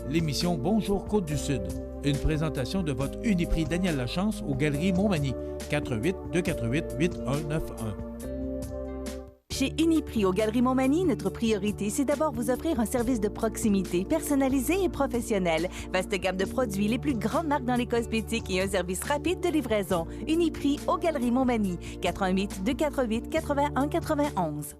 l'émission Bonjour Côte-du-Sud. Une présentation de votre Uniprix Daniel Lachance aux Galeries Montmagny, 418-248-8191. Chez Uniprix aux Galeries Montmagny, notre priorité, c'est d'abord vous offrir un service de proximité, personnalisé et professionnel. Vaste gamme de produits, les plus grandes marques dans les cosmétiques et un service rapide de livraison. Uniprix aux Galeries Montmagny, 418-248-8191.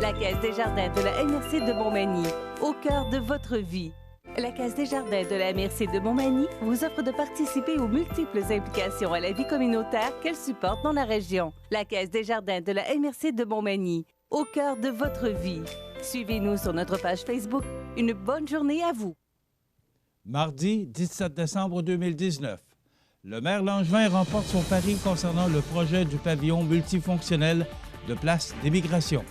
La Caisse des Jardins de la MRC de Montmagny, au cœur de votre vie. La Caisse des Jardins de la MRC de Montmagny vous offre de participer aux multiples implications à la vie communautaire qu'elle supporte dans la région. La Caisse des Jardins de la MRC de Montmagny, au cœur de votre vie. Suivez-nous sur notre page Facebook. Une bonne journée à vous. Mardi 17 décembre 2019, le maire Langevin remporte son pari concernant le projet du pavillon multifonctionnel de Place des Migrations.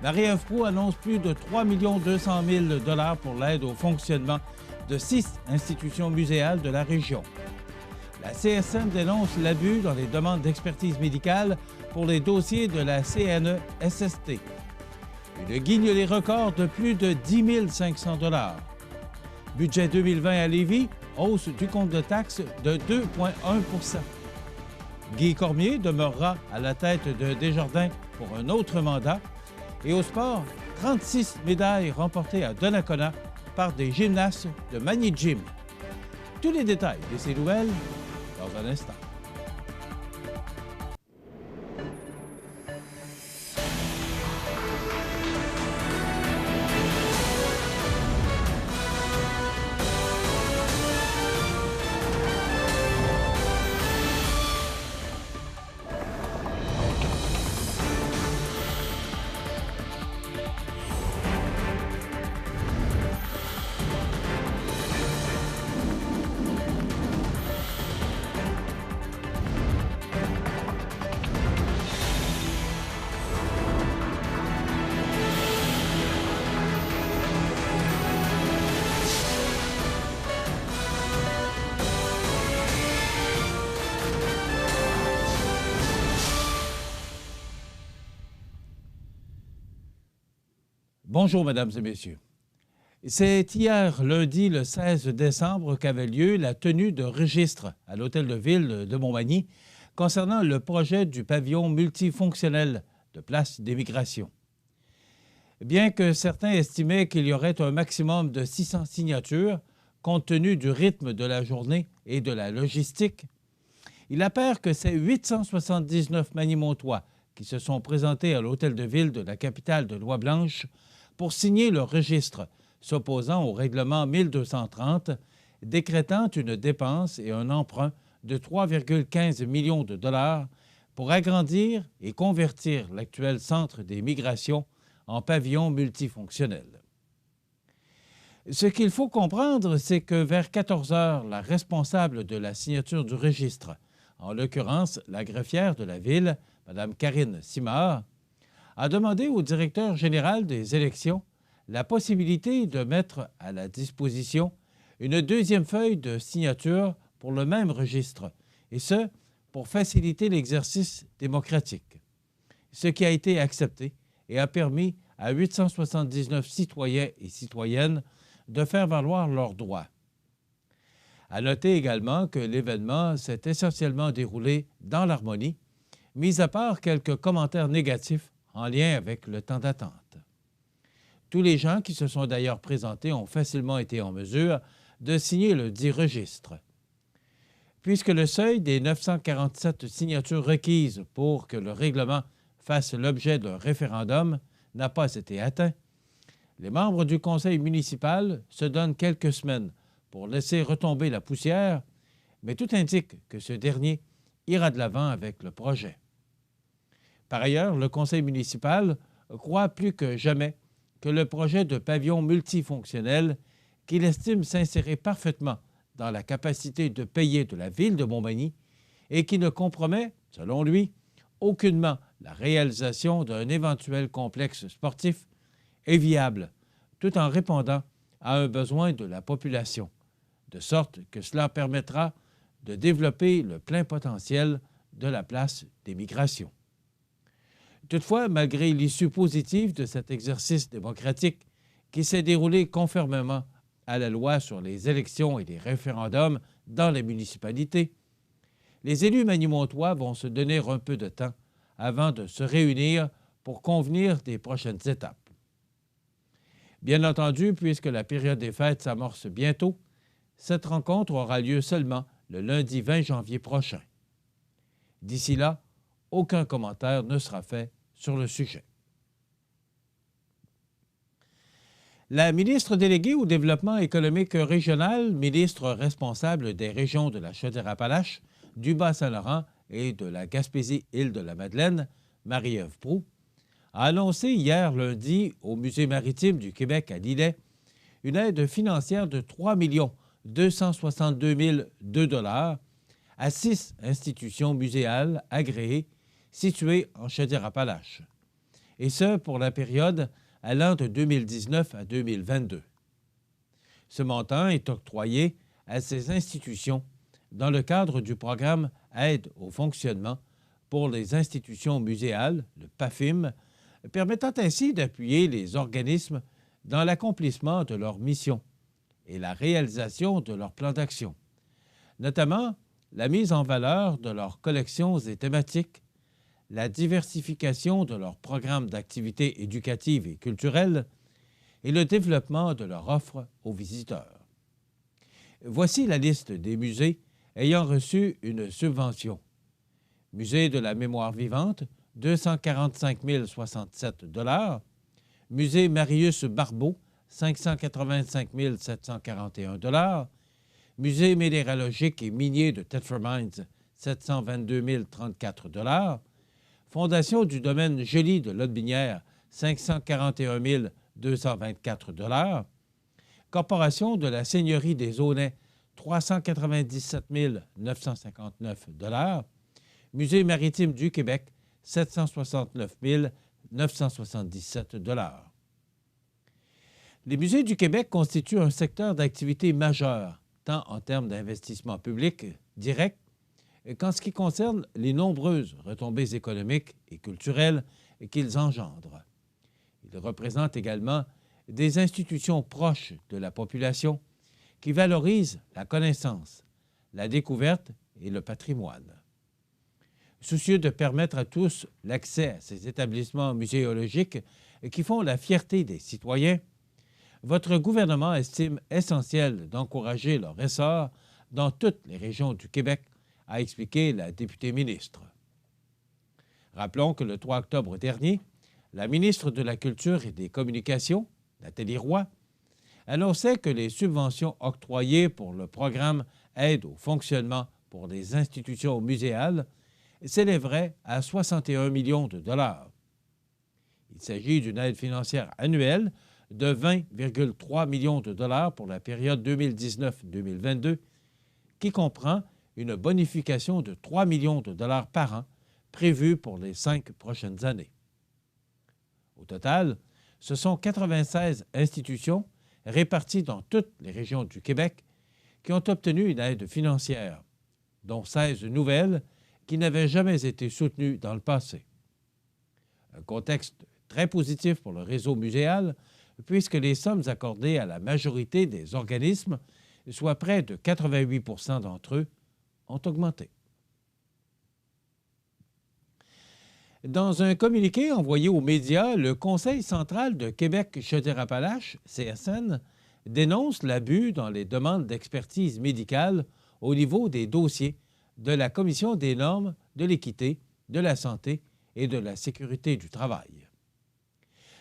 Marie-Ève Proulx annonce plus de 3 200 000 $ pour l'aide au fonctionnement de 6 institutions muséales de la région. La CSN dénonce l'abus dans les demandes d'expertise médicale pour les dossiers de la CNESST. Une guignolée record de plus de 10 500 $. Budget 2020 à Lévis, hausse du compte de taxes de 2,1 %. Guy Cormier demeurera à la tête de Desjardins pour un autre mandat. Et au sport, 36 médailles remportées à Donnacona par des gymnastes de Magny Gym. Tous les détails de ces nouvelles dans un instant. Bonjour, mesdames et messieurs. C'est hier, lundi, le 16 décembre, qu'avait lieu la tenue de registre à l'Hôtel de Ville de Montmagny concernant le projet du pavillon multifonctionnel de Place des Migrations. Bien que certains estimaient qu'il y aurait un maximum de 600 signatures, compte tenu du rythme de la journée et de la logistique, il apparaît que c'est 879 Magny-Montois qui se sont présentés à l'Hôtel de Ville de la capitale de Louis-Blanche pour signer le registre s'opposant au règlement 1230, décrétant une dépense et un emprunt de 3,15 millions de $ pour agrandir et convertir l'actuel centre des migrations en pavillon multifonctionnel. Ce qu'il faut comprendre, c'est que vers 14 heures, la responsable de la signature du registre, en l'occurrence la greffière de la ville, Mme Karine Simard, a demandé au directeur général des élections la possibilité de mettre à la disposition une deuxième feuille de signature pour le même registre, et ce, pour faciliter l'exercice démocratique. Ce qui a été accepté et a permis à 879 citoyens et citoyennes de faire valoir leurs droits. À noter également que l'événement s'est essentiellement déroulé dans l'harmonie, mis à part quelques commentaires négatifs en lien avec le temps d'attente. Tous les gens qui se sont d'ailleurs présentés ont facilement été en mesure de signer le dit registre. Puisque le seuil des 947 signatures requises pour que le règlement fasse l'objet d'un référendum n'a pas été atteint, les membres du conseil municipal se donnent quelques semaines pour laisser retomber la poussière, mais tout indique que ce dernier ira de l'avant avec le projet. Par ailleurs, le conseil municipal croit plus que jamais que le projet de pavillon multifonctionnel, qu'il estime s'insérer parfaitement dans la capacité de payer de la ville de Montmagny et qui ne compromet, selon lui, aucunement la réalisation d'un éventuel complexe sportif, est viable, tout en répondant à un besoin de la population, de sorte que cela permettra de développer le plein potentiel de la place des migrations. Toutefois, malgré l'issue positive de cet exercice démocratique qui s'est déroulé conformément à la loi sur les élections et les référendums dans les municipalités, les élus manimontois vont se donner un peu de temps avant de se réunir pour convenir des prochaines étapes. Bien entendu, puisque la période des fêtes s'amorce bientôt, cette rencontre aura lieu seulement le lundi 20 janvier prochain. D'ici là, aucun commentaire ne sera fait sur le sujet. La ministre déléguée au développement économique régional, ministre responsable des régions de la Chaudière-Appalaches, du Bas-Saint-Laurent et de la Gaspésie-Île-de-la-Madeleine, Marie-Ève Proulx, a annoncé hier lundi au Musée maritime du Québec à Lillet une aide financière de 3 262 002 $ à 6 institutions muséales agréées situées en Chaudière-Appalaches, et ce pour la période allant de 2019 à 2022. Ce montant est octroyé à ces institutions dans le cadre du programme Aide au fonctionnement pour les institutions muséales, le PAFIM, permettant ainsi d'appuyer les organismes dans l'accomplissement de leur mission et la réalisation de leur plan d'action, notamment la mise en valeur de leurs collections et thématiques, la diversification de leurs programmes d'activités éducatives et culturelles et le développement de leur offre aux visiteurs. Voici la liste des musées ayant reçu une subvention. Musée de la mémoire vivante, 245 067 $. Musée Marius Barbeau, 585 741 $. Musée minéralogique et minier de Thetford Mines, 722 034 $. Fondation du domaine Gély de Lotbinière, 541 224 $. Corporation de la Seigneurie des Aunais, 397 959 $. Musée maritime du Québec, 769 977 $. Les musées du Québec constituent un secteur d'activité majeur, tant en termes d'investissement public direct qu'en ce qui concerne les nombreuses retombées économiques et culturelles qu'ils engendrent. Ils représentent également des institutions proches de la population qui valorisent la connaissance, la découverte et le patrimoine. Soucieux de permettre à tous l'accès à ces établissements muséologiques qui font la fierté des citoyens, votre gouvernement estime essentiel d'encourager leur essor dans toutes les régions du Québec, a expliqué la députée ministre. Rappelons que le 3 octobre dernier, la ministre de la Culture et des Communications, Nathalie Roy, annonçait que les subventions octroyées pour le programme Aide au fonctionnement pour les institutions muséales s'élèveraient à 61 millions de $. Il s'agit d'une aide financière annuelle de 20,3 millions de $ pour la période 2019-2022, qui comprend une bonification de 3 millions de $ par an prévue pour les 5 prochaines années. Au total, ce sont 96 institutions réparties dans toutes les régions du Québec qui ont obtenu une aide financière, dont 16 nouvelles qui n'avaient jamais été soutenues dans le passé. Un contexte très positif pour le réseau muséal, puisque les sommes accordées à la majorité des organismes, soit près de 88 % d'entre eux, ont augmenté. Dans un communiqué envoyé aux médias, le Conseil central de Québec-Chaudière-Appalaches, CSN, dénonce l'abus dans les demandes d'expertise médicale au niveau des dossiers de la Commission des normes, de l'équité, de la santé et de la sécurité du travail.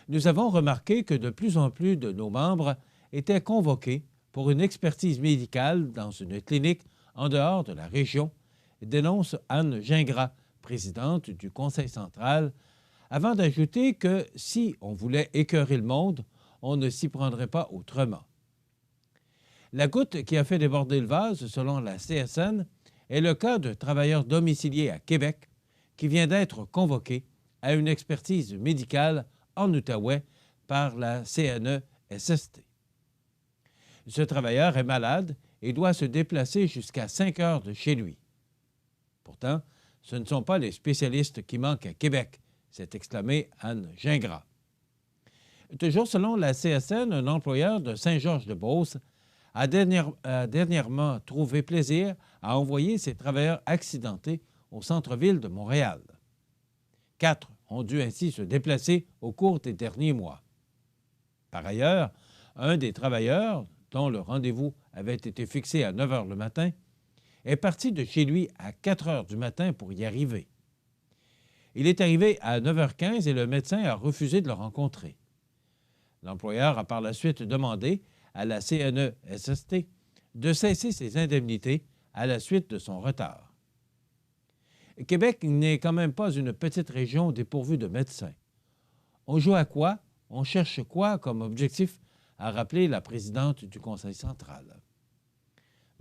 Nous avons remarqué que de plus en plus de nos membres étaient convoqués pour une expertise médicale dans une clinique en dehors de la région, dénonce Anne Gingras, présidente du Conseil central, avant d'ajouter que si on voulait écœurer le monde, on ne s'y prendrait pas autrement. La goutte qui a fait déborder le vase, selon la CSN, est le cas d'un travailleur domicilié à Québec qui vient d'être convoqué à une expertise médicale en Outaouais par la CNESST. Ce travailleur est malade et doit se déplacer jusqu'à 5 heures de chez lui. Pourtant, ce ne sont pas les spécialistes qui manquent à Québec, s'est exclamé Anne Gingras. Toujours selon la CSN, un employeur de Saint-Georges-de-Beauce a dernièrement trouvé plaisir à envoyer ses travailleurs accidentés au centre-ville de Montréal. 4 ont dû ainsi se déplacer au cours des derniers mois. Par ailleurs, un des travailleurs, dont le rendez-vous avait été fixé à 9 heures le matin, est parti de chez lui à 4 heures du matin pour y arriver. Il est arrivé à 9h15 et le médecin a refusé de le rencontrer. L'employeur a par la suite demandé à la CNESST de cesser ses indemnités à la suite de son retard. Québec n'est quand même pas une petite région dépourvue de médecins. On joue à quoi? On cherche quoi comme objectif? A rappelé la présidente du Conseil central.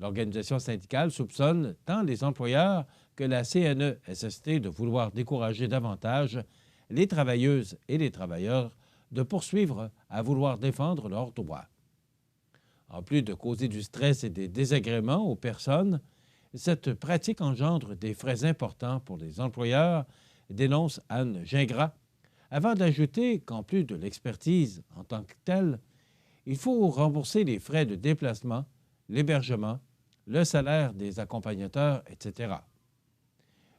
L'organisation syndicale soupçonne tant les employeurs que la CNESST de vouloir décourager davantage les travailleuses et les travailleurs de poursuivre à vouloir défendre leurs droits. En plus de causer du stress et des désagréments aux personnes, cette pratique engendre des frais importants pour les employeurs, dénonce Anne Gingras, avant d'ajouter qu'en plus de l'expertise en tant que telle, il faut rembourser les frais de déplacement, l'hébergement, le salaire des accompagnateurs, etc.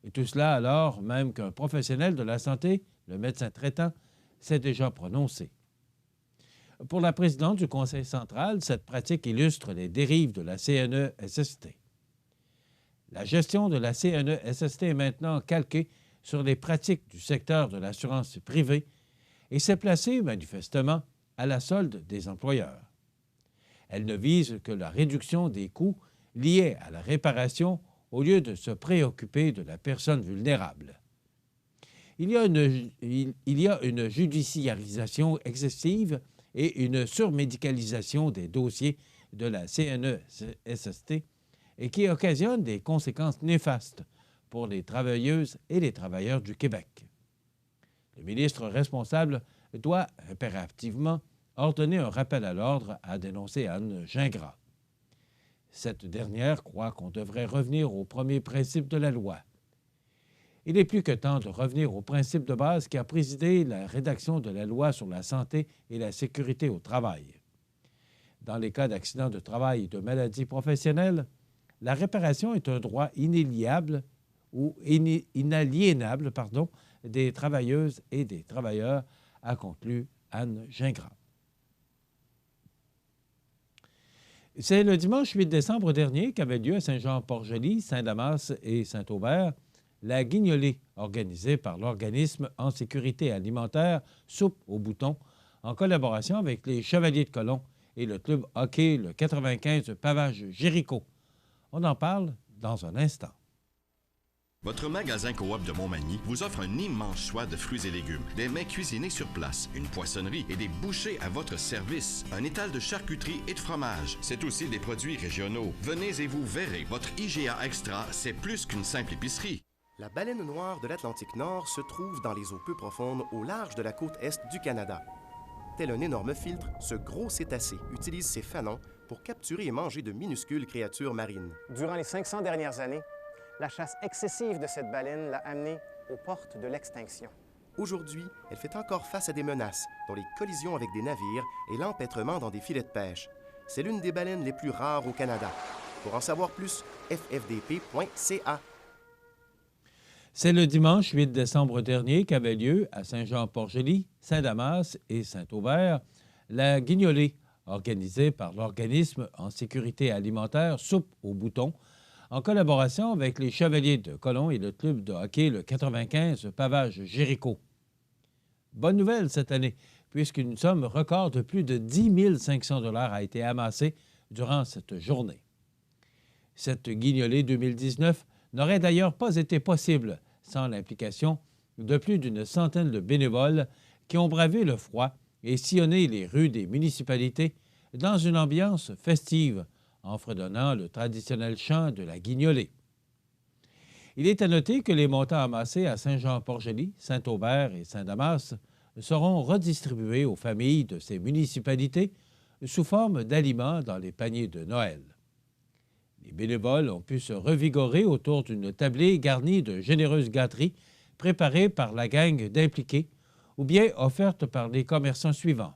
Et tout cela alors même qu'un professionnel de la santé, le médecin traitant, s'est déjà prononcé. Pour la présidente du Conseil central, cette pratique illustre les dérives de la CNESST. La gestion de la CNESST est maintenant calquée sur les pratiques du secteur de l'assurance privée et s'est placée manifestement à la solde des employeurs. Elle ne vise que la réduction des coûts liés à la réparation au lieu de se préoccuper de la personne vulnérable. Il y a une judiciarisation excessive et une surmédicalisation des dossiers de la CNESST et qui occasionne des conséquences néfastes pour les travailleuses et les travailleurs du Québec. Le ministre responsable doit impérativement ordonner un rappel à l'ordre, a dénoncé Anne Gingras. Cette dernière croit qu'on devrait revenir aux premiers principes de la loi. Il est plus que temps de revenir au principe de base qui a présidé la rédaction de la loi sur la santé et la sécurité au travail. Dans les cas d'accidents de travail et de maladies professionnelles, la réparation est un droit inaliénable des travailleuses et des travailleurs, a conclu Anne Gingras. C'est le dimanche 8 décembre dernier qu'avait lieu à Saint-Jean-Port-Joli, Saint-Damas et Saint-Aubert la guignolée organisée par l'organisme en sécurité alimentaire Soupe aux boutons en collaboration avec les Chevaliers de Colomb et le club hockey le 95 Pavage Jéricho. On en parle dans un instant. Votre magasin Coop de Montmagny vous offre un immense choix de fruits et légumes, des mets cuisinés sur place, une poissonnerie et des bouchers à votre service, un étal de charcuterie et de fromage. C'est aussi des produits régionaux. Venez et vous verrez, votre IGA Extra, c'est plus qu'une simple épicerie. La baleine noire de l'Atlantique Nord se trouve dans les eaux peu profondes au large de la côte est du Canada. Tel un énorme filtre, ce gros cétacé utilise ses fanons pour capturer et manger de minuscules créatures marines. Durant les 500 dernières années, la chasse excessive de cette baleine l'a amenée aux portes de l'extinction. Aujourd'hui, elle fait encore face à des menaces, dont les collisions avec des navires et l'empêtrement dans des filets de pêche. C'est l'une des baleines les plus rares au Canada. Pour en savoir plus, ffdp.ca. C'est le dimanche 8 décembre dernier qu'avait lieu à Saint-Jean-Port-Joli, Saint-Damas et Saint-Aubert la guignolée organisée par l'organisme en sécurité alimentaire Soupe aux boutons en collaboration avec les Chevaliers de Colomb et le club de hockey le 95 Pavage Jéricho. Bonne nouvelle cette année, puisqu'une somme record de plus de 10 500 $ a été amassée durant cette journée. Cette guignolée 2019 n'aurait d'ailleurs pas été possible sans l'implication de plus d'une centaine de bénévoles qui ont bravé le froid et sillonné les rues des municipalités dans une ambiance festive, en fredonnant le traditionnel chant de la guignolée. Il est à noter que les montants amassés à Saint-Jean-Port-Joli, Saint-Aubert et Saint-Damas seront redistribués aux familles de ces municipalités sous forme d'aliments dans les paniers de Noël. Les bénévoles ont pu se revigorer autour d'une tablée garnie de généreuses gâteries préparées par la gang d'impliqués ou bien offertes par les commerçants suivants: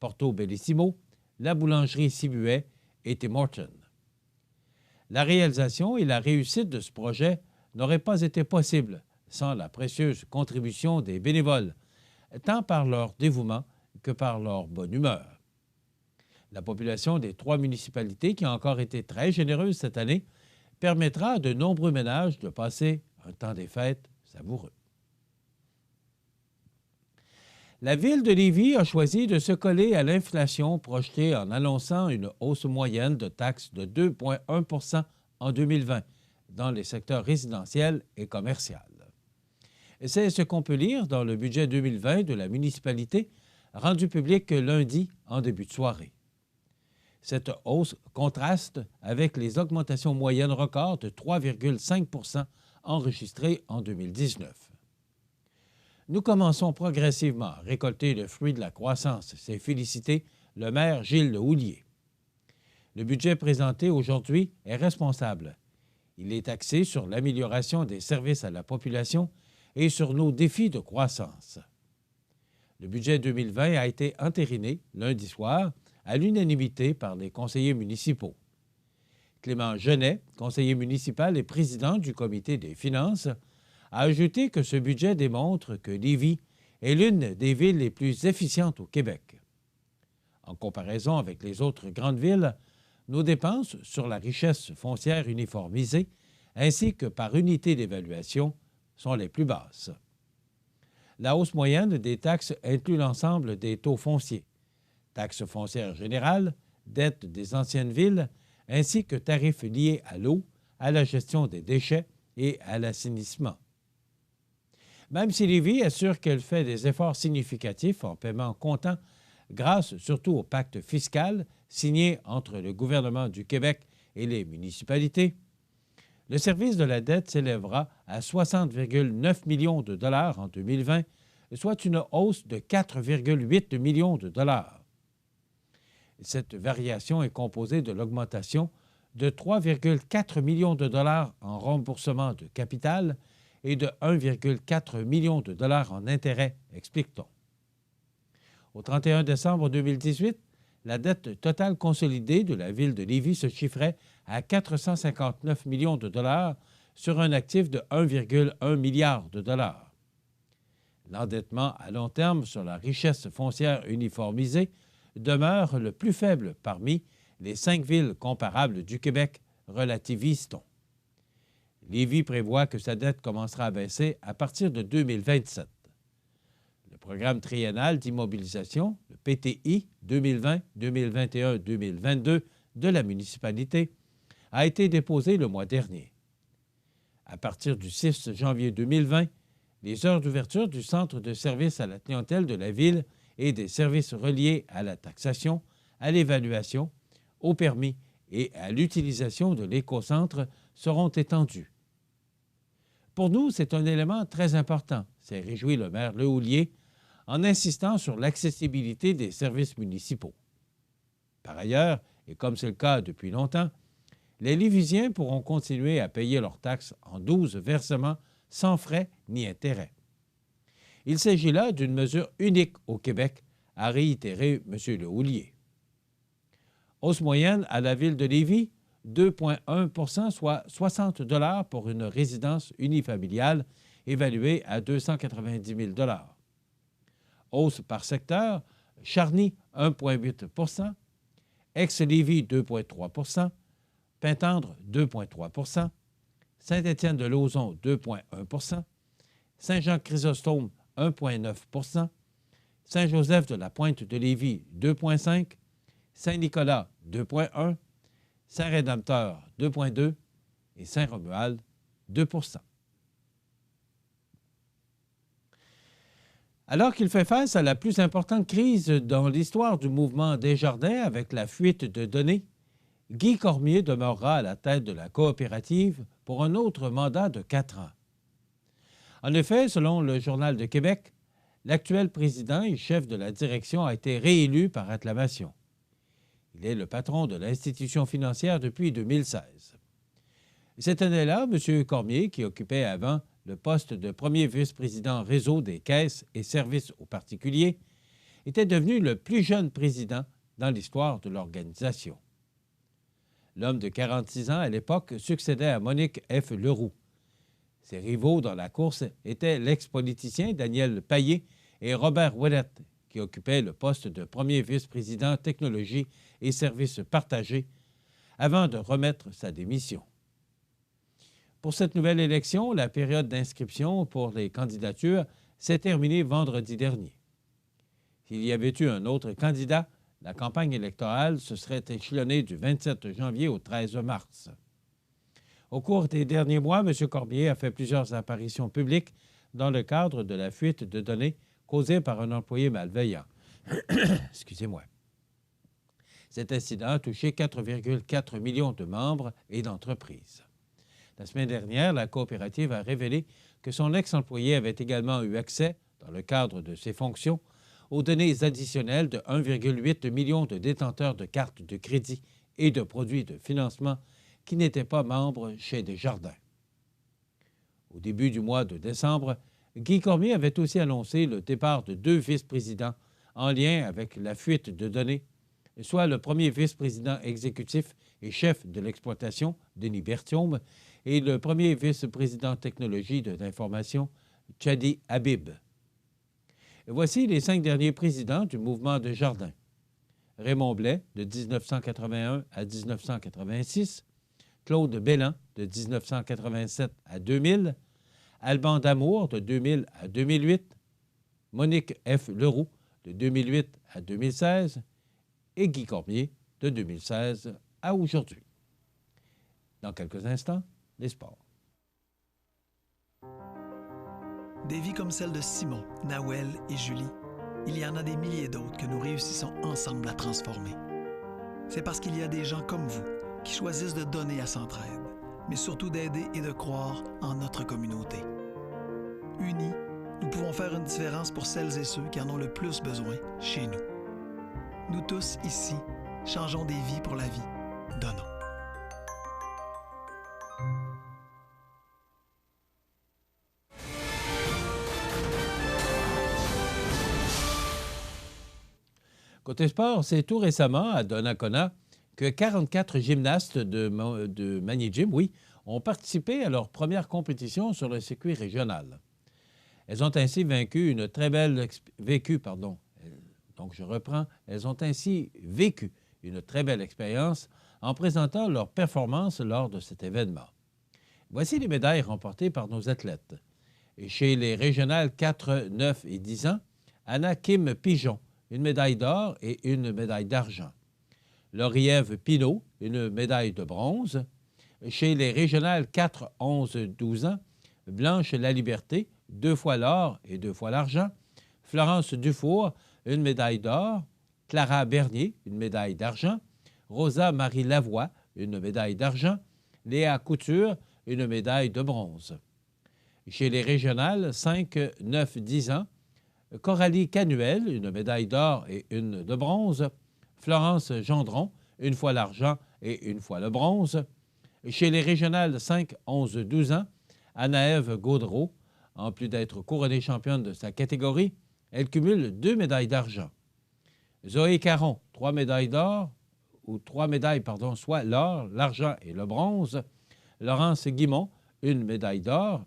Porto Bellissimo, la boulangerie Cibuet et Tim Hortons. La réalisation et la réussite de ce projet n'auraient pas été possibles sans la précieuse contribution des bénévoles, tant par leur dévouement que par leur bonne humeur. La population des 3 municipalités, qui a encore été très généreuse cette année, permettra à de nombreux ménages de passer un temps des fêtes savoureux. La Ville de Lévis a choisi de se coller à l'inflation projetée en annonçant une hausse moyenne de taxes de 2,1 % en 2020 dans les secteurs résidentiels et commerciaux. C'est ce qu'on peut lire dans le budget 2020 de la municipalité, rendu public lundi en début de soirée. Cette hausse contraste avec les augmentations moyennes records de 3,5 % enregistrées en 2019. Nous commençons progressivement à récolter le fruit de la croissance, s'est félicité le maire Gilles Lehouillier. Le budget présenté aujourd'hui est responsable. Il est axé sur l'amélioration des services à la population et sur nos défis de croissance. Le budget 2020 a été entériné lundi soir à l'unanimité par les conseillers municipaux. Clément Genet, conseiller municipal et président du comité des finances, a ajouté que ce budget démontre que Lévis est l'une des villes les plus efficientes au Québec. En comparaison avec les autres grandes villes, nos dépenses sur la richesse foncière uniformisée ainsi que par unité d'évaluation sont les plus basses. La hausse moyenne des taxes inclut l'ensemble des taux fonciers, taxes foncières générales, dettes des anciennes villes, ainsi que tarifs liés à l'eau, à la gestion des déchets et à l'assainissement. Même si Lévis assure qu'elle fait des efforts significatifs en paiement comptant, grâce surtout au pacte fiscal signé entre le gouvernement du Québec et les municipalités, le service de la dette s'élèvera à 60,9 millions de dollars en 2020, soit une hausse de 4,8 millions de dollars. Cette variation est composée de l'augmentation de 3,4 millions de dollars en remboursement de capital et de 1,4 million de dollars en intérêts, explique-t-on. Au 31 décembre 2018, la dette totale consolidée de la Ville de Lévis se chiffrait à 459 millions de dollars sur un actif de 1,1 milliard de dollars. L'endettement à long terme sur la richesse foncière uniformisée demeure le plus faible parmi les 5 villes comparables du Québec, relativise-t-on. Lévis prévoit que sa dette commencera à baisser à partir de 2027. Le programme triennal d'immobilisation, le PTI 2020, 2021, 2022 de la municipalité, a été déposé le mois dernier. À partir du 6 janvier 2020, les heures d'ouverture du centre de service à la clientèle de la Ville et des services reliés à la taxation, à l'évaluation, au permis et à l'utilisation de l'écocentre seront étendues. Pour nous, c'est un élément très important, s'est réjoui le maire Lehouillier, en insistant sur l'accessibilité des services municipaux. Par ailleurs, et comme c'est le cas depuis longtemps, les Lévisiens pourront continuer à payer leurs taxes en 12 versements sans frais ni intérêts. Il s'agit là d'une mesure unique au Québec, a réitéré M. Lehouillier. Hausse moyenne à la Ville de Lévis, 2,1 %, soit 60 $ pour une résidence unifamiliale évaluée à 290 000 $. Hausse par secteur, Charny, 1,8 %, Aix-Lévis, 2,3 %, Pintendre, 2,3 %, Saint-Étienne-de-Lauzon, 2,1 %, Saint-Jean-Chrysostome, 1,9 %, Saint-Joseph-de-la-Pointe-de-Lévis, 2,5 %, Saint-Nicolas, 2,1 %, Saint-Rédempteur, 2,2 % et Saint-Romuald, 2 %. Alors qu'il fait face à la plus importante crise dans l'histoire du mouvement Desjardins avec la fuite de données, Guy Cormier demeurera à la tête de la coopérative pour un autre mandat de 4 ans. En effet, selon le Journal de Québec, l'actuel président et chef de la direction a été réélu par acclamation. Il est le patron de l'institution financière depuis 2016. Cette année-là, M. Cormier, qui occupait avant le poste de premier vice-président réseau des caisses et services aux particuliers, était devenu le plus jeune président dans l'histoire de l'organisation. L'homme de 46 ans à l'époque succédait à Monique F. Leroux. Ses rivaux dans la course étaient l'ex-politicien Daniel Payet et Robert Ouellette, qui occupait le poste de premier vice-président technologie et services partagés avant de remettre sa démission. Pour cette nouvelle élection, la période d'inscription pour les candidatures s'est terminée vendredi dernier. S'il y avait eu un autre candidat, la campagne électorale se serait échelonnée du 27 janvier au 13 mars. Au cours des derniers mois, M. Cormier a fait plusieurs apparitions publiques dans le cadre de la fuite de données causée par un employé malveillant. Excusez-moi. Cet incident a touché 4,4 millions de membres et d'entreprises. La semaine dernière, la coopérative a révélé que son ex-employé avait également eu accès, dans le cadre de ses fonctions, aux données additionnelles de 1,8 million de détenteurs de cartes de crédit et de produits de financement qui n'étaient pas membres chez Desjardins. Au début du mois de décembre, Guy Cormier avait aussi annoncé le départ de 2 vice-présidents en lien avec la fuite de données, soit le premier vice-président exécutif et chef de l'exploitation, Denis Berthiaume, et le premier vice-président technologie de l'information, Chadi Habib. Et voici les 5 derniers présidents du mouvement Desjardins. Raymond Blais, de 1981 à 1986, Claude Belland, de 1987 à 2000, Alban Damour, de 2000 à 2008, Monique F. Leroux, de 2008 à 2016, et Guy Cormier, de 2016 à aujourd'hui. Dans quelques instants, les sports. Des vies comme celle de Simon, Nawel et Julie, il y en a des milliers d'autres que nous réussissons ensemble à transformer. C'est parce qu'il y a des gens comme vous qui choisissent de donner à Centraide, mais surtout d'aider et de croire en notre communauté. Unis, nous pouvons faire une différence pour celles et ceux qui en ont le plus besoin chez nous. Nous tous, ici, changeons des vies pour la vie. Donnons. Côté sport, c'est tout récemment à Donnacona que 44 gymnastes de Magny-Gym, ont participé à leur première compétition sur le circuit régional. Elles ont ainsi vécu une très belle expérience en présentant leur performance lors de cet événement. Voici les médailles remportées par nos athlètes. Et chez les régionales 4, 9 et 10 ans, Anna Kim Pigeon, une médaille d'or et une médaille d'argent. Lauriève Pinault, une médaille de bronze. Chez les régionales 4, 11, 12 ans, Blanche Laliberté, 2 fois l'or et 2 fois l'argent. Florence Dufour, une médaille d'or. Clara Bernier, une médaille d'argent. Rosa Marie Lavoie, une médaille d'argent. Léa Couture, une médaille de bronze. Chez les régionales 5, 9, 10 ans, Coralie Canuel, une médaille d'or et une de bronze. Florence Gendron, 1 fois l'argent et 1 fois le bronze. Chez les régionales 5, 11, 12 ans, Anna-Ève Gaudreau, en plus d'être couronnée championne de sa catégorie, elle cumule 2 médailles d'argent. Zoé Caron, 3 médailles d'or, soit l'or, l'argent et le bronze. Laurence Guimont, 1 médaille d'or.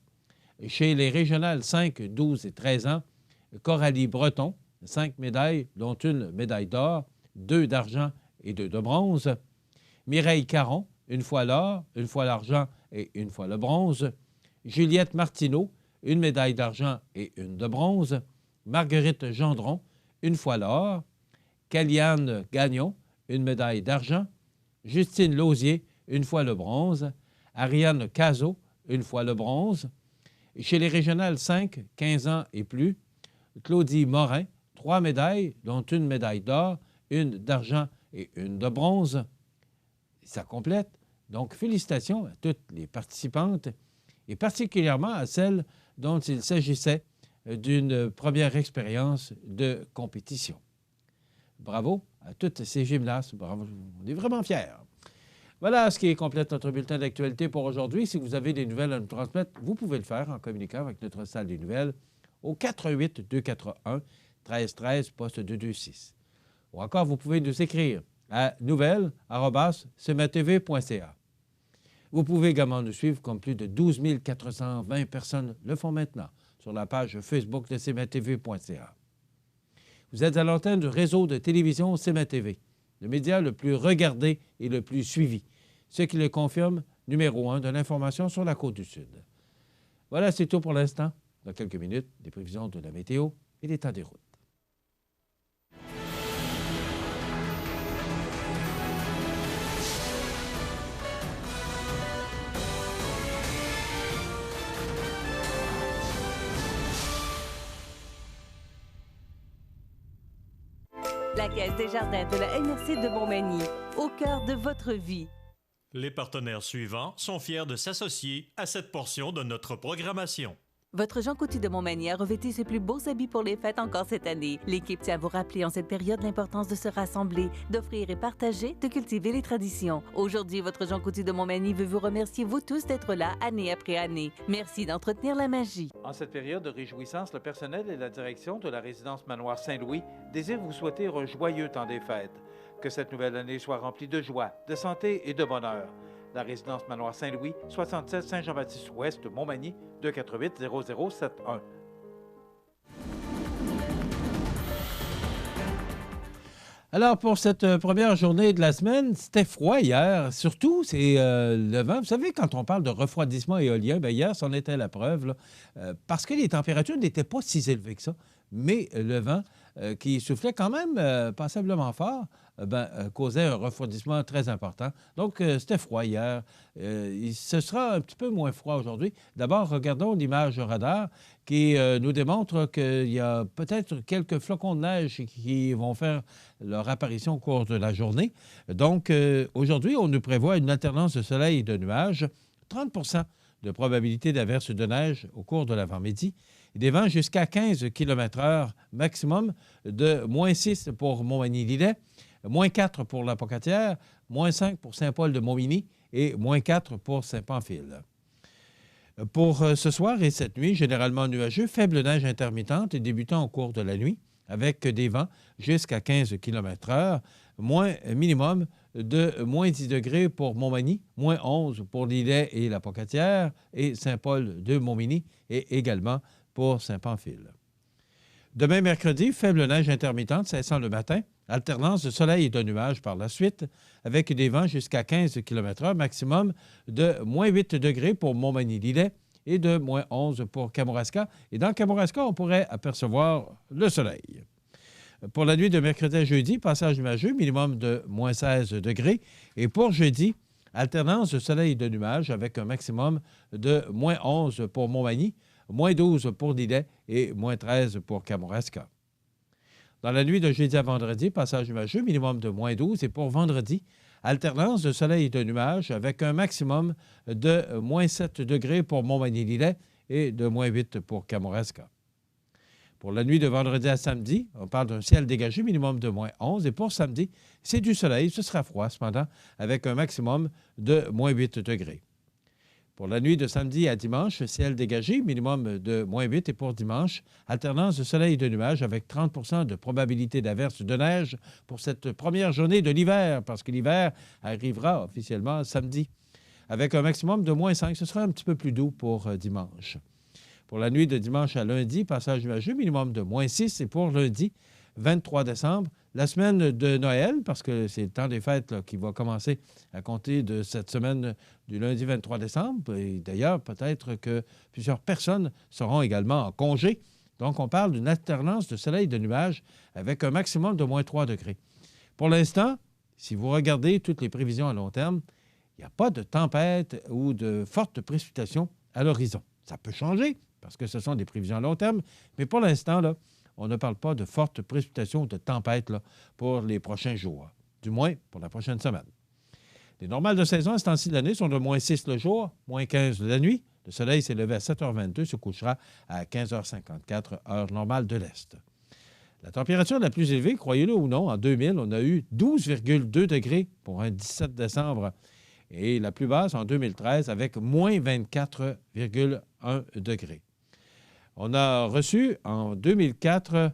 Chez les régionales 5, 12 et 13 ans, Coralie Breton, 5 médailles, dont 1 médaille d'or, 2 d'argent et 2 de bronze. Mireille Caron, 1 fois l'or, 1 fois l'argent et 1 fois le bronze. Juliette Martineau, 1 médaille d'argent et 1 de bronze. Marguerite Gendron, 1 fois l'or. Caliane Gagnon, 1 médaille d'argent. Justine Lausier, 1 fois le bronze. Ariane Cazot, 1 fois le bronze. Chez les régionales 5, 15 ans et plus, Claudie Morin, 3 médailles, dont 1 médaille d'or, 1 d'argent et 1 de bronze. Ça complète. Donc, félicitations à toutes les participantes et particulièrement à celles dont il s'agissait d'une première expérience de compétition. Bravo à toutes ces gymnastes. Bravo, on est vraiment fiers. Voilà ce qui complète notre bulletin d'actualité pour aujourd'hui. Si vous avez des nouvelles à nous transmettre, vous pouvez le faire en communiquant avec notre salle des nouvelles au 418-241-1313, poste 226. Ou encore, vous pouvez nous écrire à nouvelles@cmtv.ca. Vous pouvez également nous suivre comme plus de 12 420 personnes le font maintenant sur la page Facebook de cmtv.ca. Vous êtes à l'antenne du réseau de télévision CMTV, le média le plus regardé et le plus suivi, ce qui le confirme numéro 1 de l'information sur la Côte-du-Sud. Voilà, c'est tout pour l'instant. Dans quelques minutes, des prévisions de la météo et l'état des routes. La Caisse des Jardins de la MRC de Montmagny, au cœur de votre vie. Les partenaires suivants sont fiers de s'associer à cette portion de notre programmation. Votre Jean Coutu de Montmagny a revêtu ses plus beaux habits pour les fêtes encore cette année. L'équipe tient à vous rappeler en cette période l'importance de se rassembler, d'offrir et partager, de cultiver les traditions. Aujourd'hui, votre Jean Coutu de Montmagny veut vous remercier, vous tous, d'être là année après année. Merci d'entretenir la magie. En cette période de réjouissance, le personnel et la direction de la résidence Manoir Saint-Louis désirent vous souhaiter un joyeux temps des fêtes. Que cette nouvelle année soit remplie de joie, de santé et de bonheur. La résidence Manoir Saint-Louis, 67 Saint-Jean-Baptiste-Ouest, Montmagny, 248-0071. Alors, pour cette première journée de la semaine, c'était froid hier. Surtout, c'est le vent. Vous savez, quand on parle de refroidissement éolien, bien, hier, c'en était la preuve, là, parce que les températures n'étaient pas si élevées que ça. Mais le vent, qui soufflait quand même passablement fort, causait un refroidissement très important. Donc, c'était froid hier. Ce sera un petit peu moins froid aujourd'hui. D'abord, regardons l'image radar qui nous démontre qu'il y a peut-être quelques flocons de neige qui vont faire leur apparition au cours de la journée. Donc, aujourd'hui, on nous prévoit une alternance de soleil et de nuages, 30 de probabilité d'averse de neige au cours de l'avant-midi. Et des vents jusqu'à 15 km/h maximum, de -6 pour Montmagny-Lillet, -4 pour la Pocatière, -5 pour Saint-Paul-de-Montmagny et -4 pour Saint-Pamphile. Pour ce soir et cette nuit, généralement nuageux, faible neige intermittente et débutant au cours de la nuit, avec des vents jusqu'à 15 km/h, minimum de -10 degrés pour Montmagny, -11 pour Lillet et la Pocatière et Saint-Paul-de-Montmagny et également pour Saint-Pamphile. Demain, mercredi, faible neige intermittente cessant le matin, alternance de soleil et de nuages par la suite, avec des vents jusqu'à 15 km/h, maximum de -8 degrés pour Montmagny-Lillet et de -11 pour Kamouraska. Et dans Kamouraska, on pourrait apercevoir le soleil. Pour la nuit de mercredi à jeudi, passage nuageux, minimum de -16 degrés. Et pour jeudi, alternance de soleil et de nuages avec un maximum de -11 pour Montmagny, -12 pour Lillet et -13 pour Kamouraska. Dans la nuit de jeudi à vendredi, passage nuageux, minimum de -12. Et pour vendredi, alternance de soleil et de nuages avec un maximum de -7 degrés pour Montmagny-Lillet et de -8 pour Kamouraska. Pour la nuit de vendredi à samedi, on parle d'un ciel dégagé, minimum de -11. Et pour samedi, c'est du soleil, ce sera froid cependant, avec un maximum de -8 degrés. Pour la nuit de samedi à dimanche, ciel dégagé, minimum de -8. Et pour dimanche, alternance de soleil et de nuages avec 30 de probabilité d'averse de neige pour cette première journée de l'hiver, parce que l'hiver arrivera officiellement samedi, avec un maximum de -5. Ce sera un petit peu plus doux pour dimanche. Pour la nuit de dimanche à lundi, passage nuageux, minimum de -6. Et pour lundi, 23 décembre, la semaine de Noël, parce que c'est le temps des fêtes là, qui va commencer à compter de cette semaine du lundi 23 décembre. Et d'ailleurs, peut-être que plusieurs personnes seront également en congé. Donc, on parle d'une alternance de soleil et de nuages avec un maximum de -3 degrés. Pour l'instant, si vous regardez toutes les prévisions à long terme, il n'y a pas de tempête ou de fortes précipitations à l'horizon. Ça peut changer parce que ce sont des prévisions à long terme, mais pour l'instant, là, on ne parle pas de fortes précipitations ou de tempêtes là, pour les prochains jours, du moins pour la prochaine semaine. Les normales de saison à ce temps-ci de l'année sont de -6 le jour, -15 la nuit. Le soleil s'est levé à 7h22, se couchera à 15h54, heure normale de l'Est. La température la plus élevée, croyez-le ou non, en 2000, on a eu 12,2 degrés pour un 17 décembre. Et la plus basse en 2013 avec -24,1 degrés. On a reçu en 2004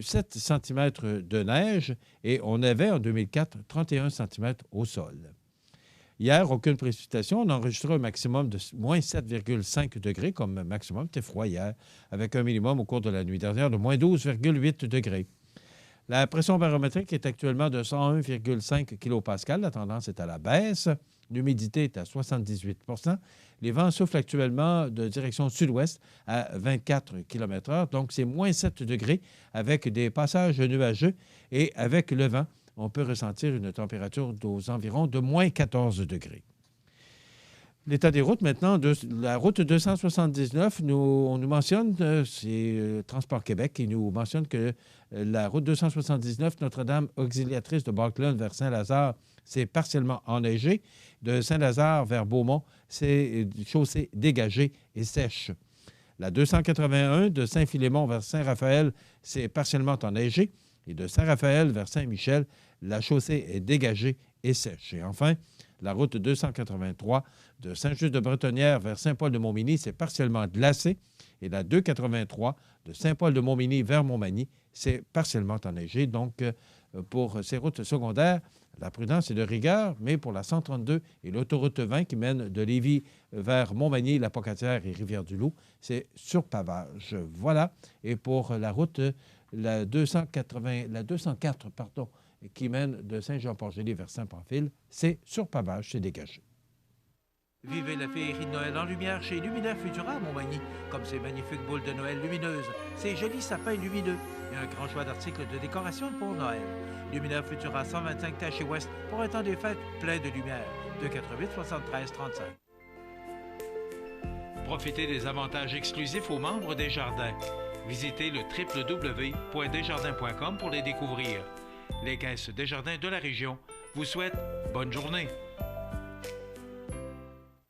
7 cm de neige et on avait en 2004 31 cm au sol. Hier, aucune précipitation. On a enregistré un maximum de moins 7,5 degrés comme maximum. C'était froid hier, avec un minimum au cours de la nuit dernière de moins 12,8 degrés. La pression barométrique est actuellement de 101,5 kPa. La tendance est à la baisse. L'humidité est à 78 %. Les vents soufflent actuellement de direction sud-ouest à 24 km/h. Donc, c'est moins 7 degrés avec des passages nuageux. Et avec le vent, on peut ressentir une température aux environs de moins 14 degrés. L'état des routes maintenant, la route 279, on nous mentionne, c'est Transport Québec qui nous mentionne que la route 279, Notre-Dame auxiliatrice de Barclay vers Saint-Lazare, c'est partiellement enneigé. De Saint-Lazare vers Beaumont, c'est chaussée dégagée et sèche. La 281 de Saint-Philémon vers Saint-Raphaël, c'est partiellement enneigé. Et de Saint-Raphaël vers Saint-Michel, la chaussée est dégagée et sèche. Et enfin, la route 283 de Saint-Just-de-Bretonnière vers Saint-Paul-de-Montmagny, c'est partiellement glacé. Et la 283 de Saint-Paul-de-Montmagny vers Montmagny, c'est partiellement enneigé. Donc, pour ces routes secondaires, la prudence est de rigueur, mais pour la 132 et l'autoroute 20 qui mène de Lévis vers Montmagny, La Pocatière et Rivière-du-Loup, c'est sur pavage. Voilà. Et pour la route, la 204, qui mène de Saint-Jean-Port-Joli vers Saint-Pamphile, c'est sur pavage, c'est dégagé. Vivez la féerie de Noël en lumière chez Luminaire Futura à Montmagny, comme ces magnifiques boules de Noël lumineuses, ces jolis sapins lumineux et un grand choix d'articles de décoration pour Noël. Luminaire Futura 125 Taché Ouest pour un temps des fêtes plein de lumière. 248 73 35. Profitez des avantages exclusifs aux membres des Jardins. Visitez le www.desjardins.com pour les découvrir. Les caisses Desjardins de la région vous souhaitent bonne journée.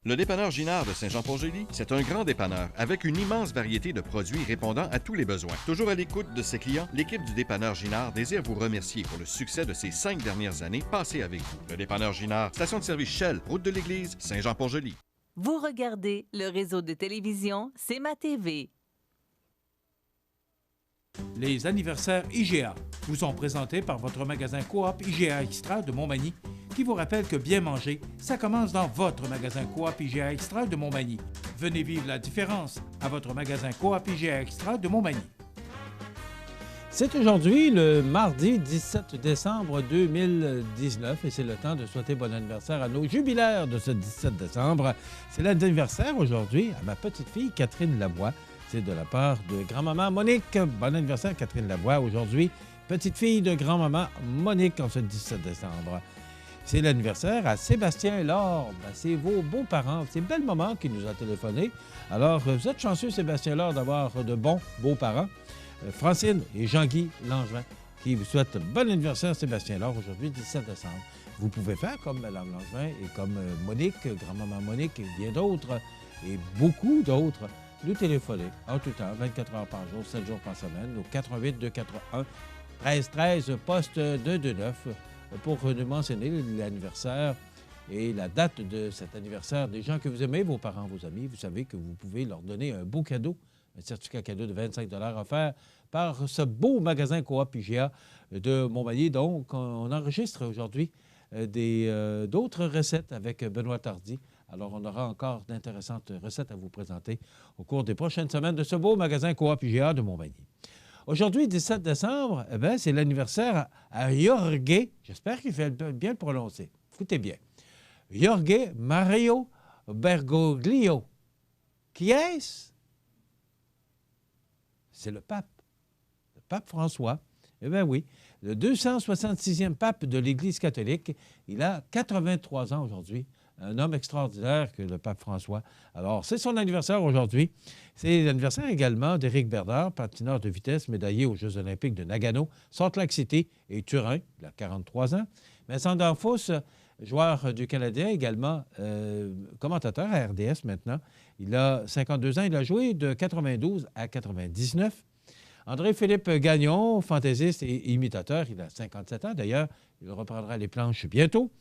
Le dépanneur Ginard de Saint-Jean-Port-Joli, c'est un grand dépanneur avec une immense variété de produits répondant à tous les besoins. Toujours à l'écoute de ses clients, l'équipe du dépanneur Ginard désire vous remercier pour le succès de ces 5 dernières années passées avec vous. Le dépanneur Ginard, station de service Shell, route de l'église, Saint-Jean-Port-Joli. Vous regardez le réseau de télévision C'est ma TV. Les anniversaires IGA vous sont présentés par votre magasin Coop IGA Extra de Montmagny, qui vous rappelle que bien manger, ça commence dans votre magasin Coop IGA Extra de Montmagny. Venez vivre la différence à votre magasin Coop IGA Extra de Montmagny. C'est aujourd'hui le mardi 17 décembre 2019 et c'est le temps de souhaiter bon anniversaire à nos jubilaires de ce 17 décembre. C'est l'anniversaire aujourd'hui à ma petite fille Catherine Lavoie. C'est de la part de grand-maman Monique. Bon anniversaire Catherine Lavoie aujourd'hui. Petite fille de grand-maman Monique en ce 17 décembre. C'est l'anniversaire à Sébastien Lord. C'est vos beaux-parents. C'est belle maman qui nous a téléphoné. Alors, vous êtes chanceux, Sébastien Lord, d'avoir de bons beaux-parents. Francine et Jean-Guy Langevin qui vous souhaitent bon anniversaire, Sébastien Lord, aujourd'hui, 17 décembre. Vous pouvez faire comme Mme Langevin et comme Monique, grand-maman Monique et bien d'autres, et beaucoup d'autres, nous téléphoner en tout temps, 24 heures par jour, 7 jours par semaine, au 88 241 1313, poste 229, pour nous mentionner l'anniversaire et la date de cet anniversaire des gens que vous aimez, vos parents, vos amis. Vous savez que vous pouvez leur donner un beau cadeau, un certificat cadeau de 25 $ offert par ce beau magasin Coop IGA de Montmagny. Donc, on enregistre aujourd'hui d'autres recettes avec Benoît Tardy. Alors, on aura encore d'intéressantes recettes à vous présenter au cours des prochaines semaines de ce beau magasin Coop IGA de Montmagny. Aujourd'hui, 17 décembre, c'est l'anniversaire à Jorge, j'espère qu'il fait bien le prononcer. Écoutez bien. Jorge Mario Bergoglio. Qui est-ce? C'est le pape François. Eh bien oui, le 266e pape de l'Église catholique. Il a 83 ans aujourd'hui. Un homme extraordinaire que le pape François. Alors, c'est son anniversaire aujourd'hui. C'est l'anniversaire également d'Éric Bernard, patineur de vitesse, médaillé aux Jeux olympiques de Nagano, Salt Lake City et Turin. Il a 43 ans. Vincent D'Anfos, joueur du Canadien, également commentateur à RDS maintenant. Il a 52 ans. Il a joué de 92 à 99. André-Philippe Gagnon, fantaisiste et imitateur. Il a 57 ans. D'ailleurs, il reprendra les planches bientôt.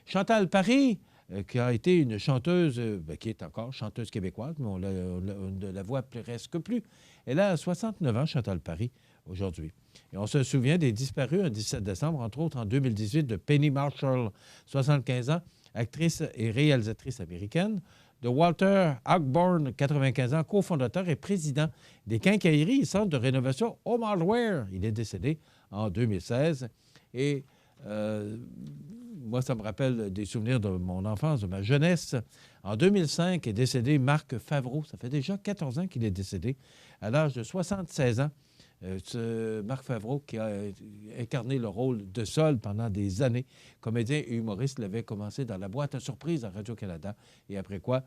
Chantal Paris, qui a été une chanteuse, qui est encore chanteuse québécoise, mais on ne la voit presque plus. Elle a 69 ans, Chantal Paris. aujourd'hui. Et on se souvient des disparus un 17 décembre, entre autres en 2018, de Penny Marshall, 75 ans, actrice et réalisatrice américaine, de Walter Ogborn, 95 ans, cofondateur et président des quincailleries et centres de rénovation Home Hardware. Il est décédé en 2016. Et moi, ça me rappelle des souvenirs de mon enfance, de ma jeunesse. En 2005 est décédé Marc Favreau. Ça fait déjà 14 ans qu'il est décédé, à l'âge de 76 ans. Ce Marc Favreau qui a incarné le rôle de Sol pendant des années. Comédien et humoriste, il avait commencé dans la boîte à surprise à Radio-Canada. Et après quoi,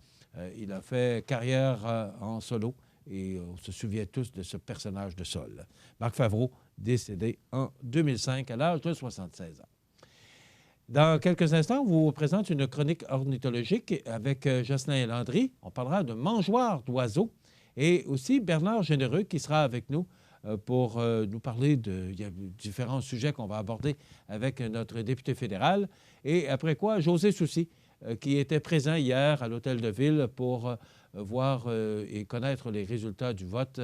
il a fait carrière en solo. Et on se souvient tous de ce personnage de Sol. Marc Favreau, décédé en 2005 à l'âge de 76 ans. Dans quelques instants, on vous présente une chronique ornithologique avec Jocelyn Landry. On parlera de mangeoires d'oiseaux et aussi Bernard Généreux qui sera avec nous pour nous parler de différents sujets qu'on va aborder avec notre député fédéral. Et après quoi, José Soucy, qui était présent hier à l'Hôtel de Ville pour voir et connaître les résultats du vote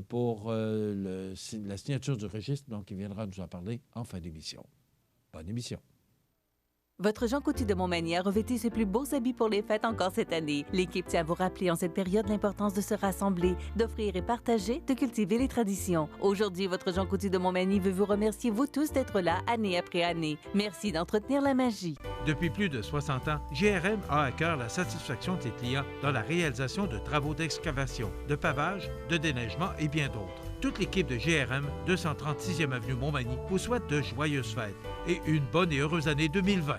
pour la signature du registre. Donc, il viendra nous en parler en fin d'émission. Bonne émission. Votre Jean Coutu de Montmagny a revêtu ses plus beaux habits pour les fêtes encore cette année. L'équipe tient à vous rappeler en cette période l'importance de se rassembler, d'offrir et partager, de cultiver les traditions. Aujourd'hui, votre Jean Coutu de Montmagny veut vous remercier, vous tous, d'être là année après année. Merci d'entretenir la magie. Depuis plus de 60 ans, GRM a à cœur la satisfaction de ses clients dans la réalisation de travaux d'excavation, de pavage, de déneigement et bien d'autres. Toute l'équipe de GRM, 236e Avenue Montmagny, vous souhaite de joyeuses fêtes et une bonne et heureuse année 2020.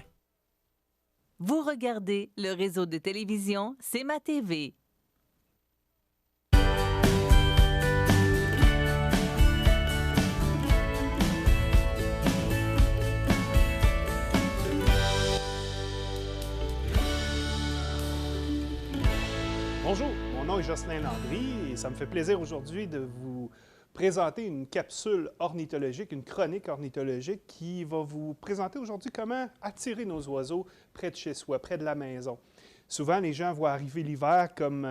Vous regardez le réseau de télévision C'est ma TV. Bonjour, mon nom est Jocelyn Landry et ça me fait plaisir aujourd'hui de vous présenter une capsule ornithologique, une chronique ornithologique qui va vous présenter aujourd'hui comment attirer nos oiseaux près de chez soi, près de la maison. Souvent, les gens voient arriver l'hiver comme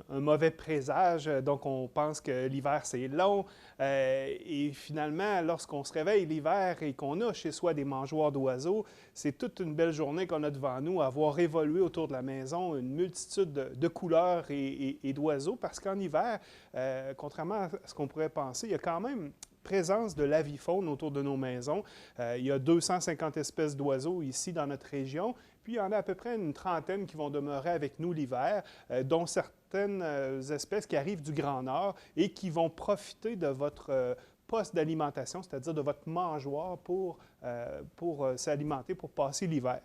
un mauvais présage, donc on pense que l'hiver c'est long et finalement, lorsqu'on se réveille l'hiver et qu'on a chez soi des mangeoires d'oiseaux, c'est toute une belle journée qu'on a devant nous à voir évoluer autour de la maison une multitude de couleurs et d'oiseaux parce qu'en hiver, contrairement à ce qu'on pourrait penser, il y a quand même présence de l'avifaune autour de nos maisons. Il y a 250 espèces d'oiseaux ici dans notre région. Puis, il y en a à peu près une trentaine qui vont demeurer avec nous l'hiver, dont certaines espèces qui arrivent du Grand Nord et qui vont profiter de votre poste d'alimentation, c'est-à-dire de votre mangeoire pour s'alimenter, pour passer l'hiver.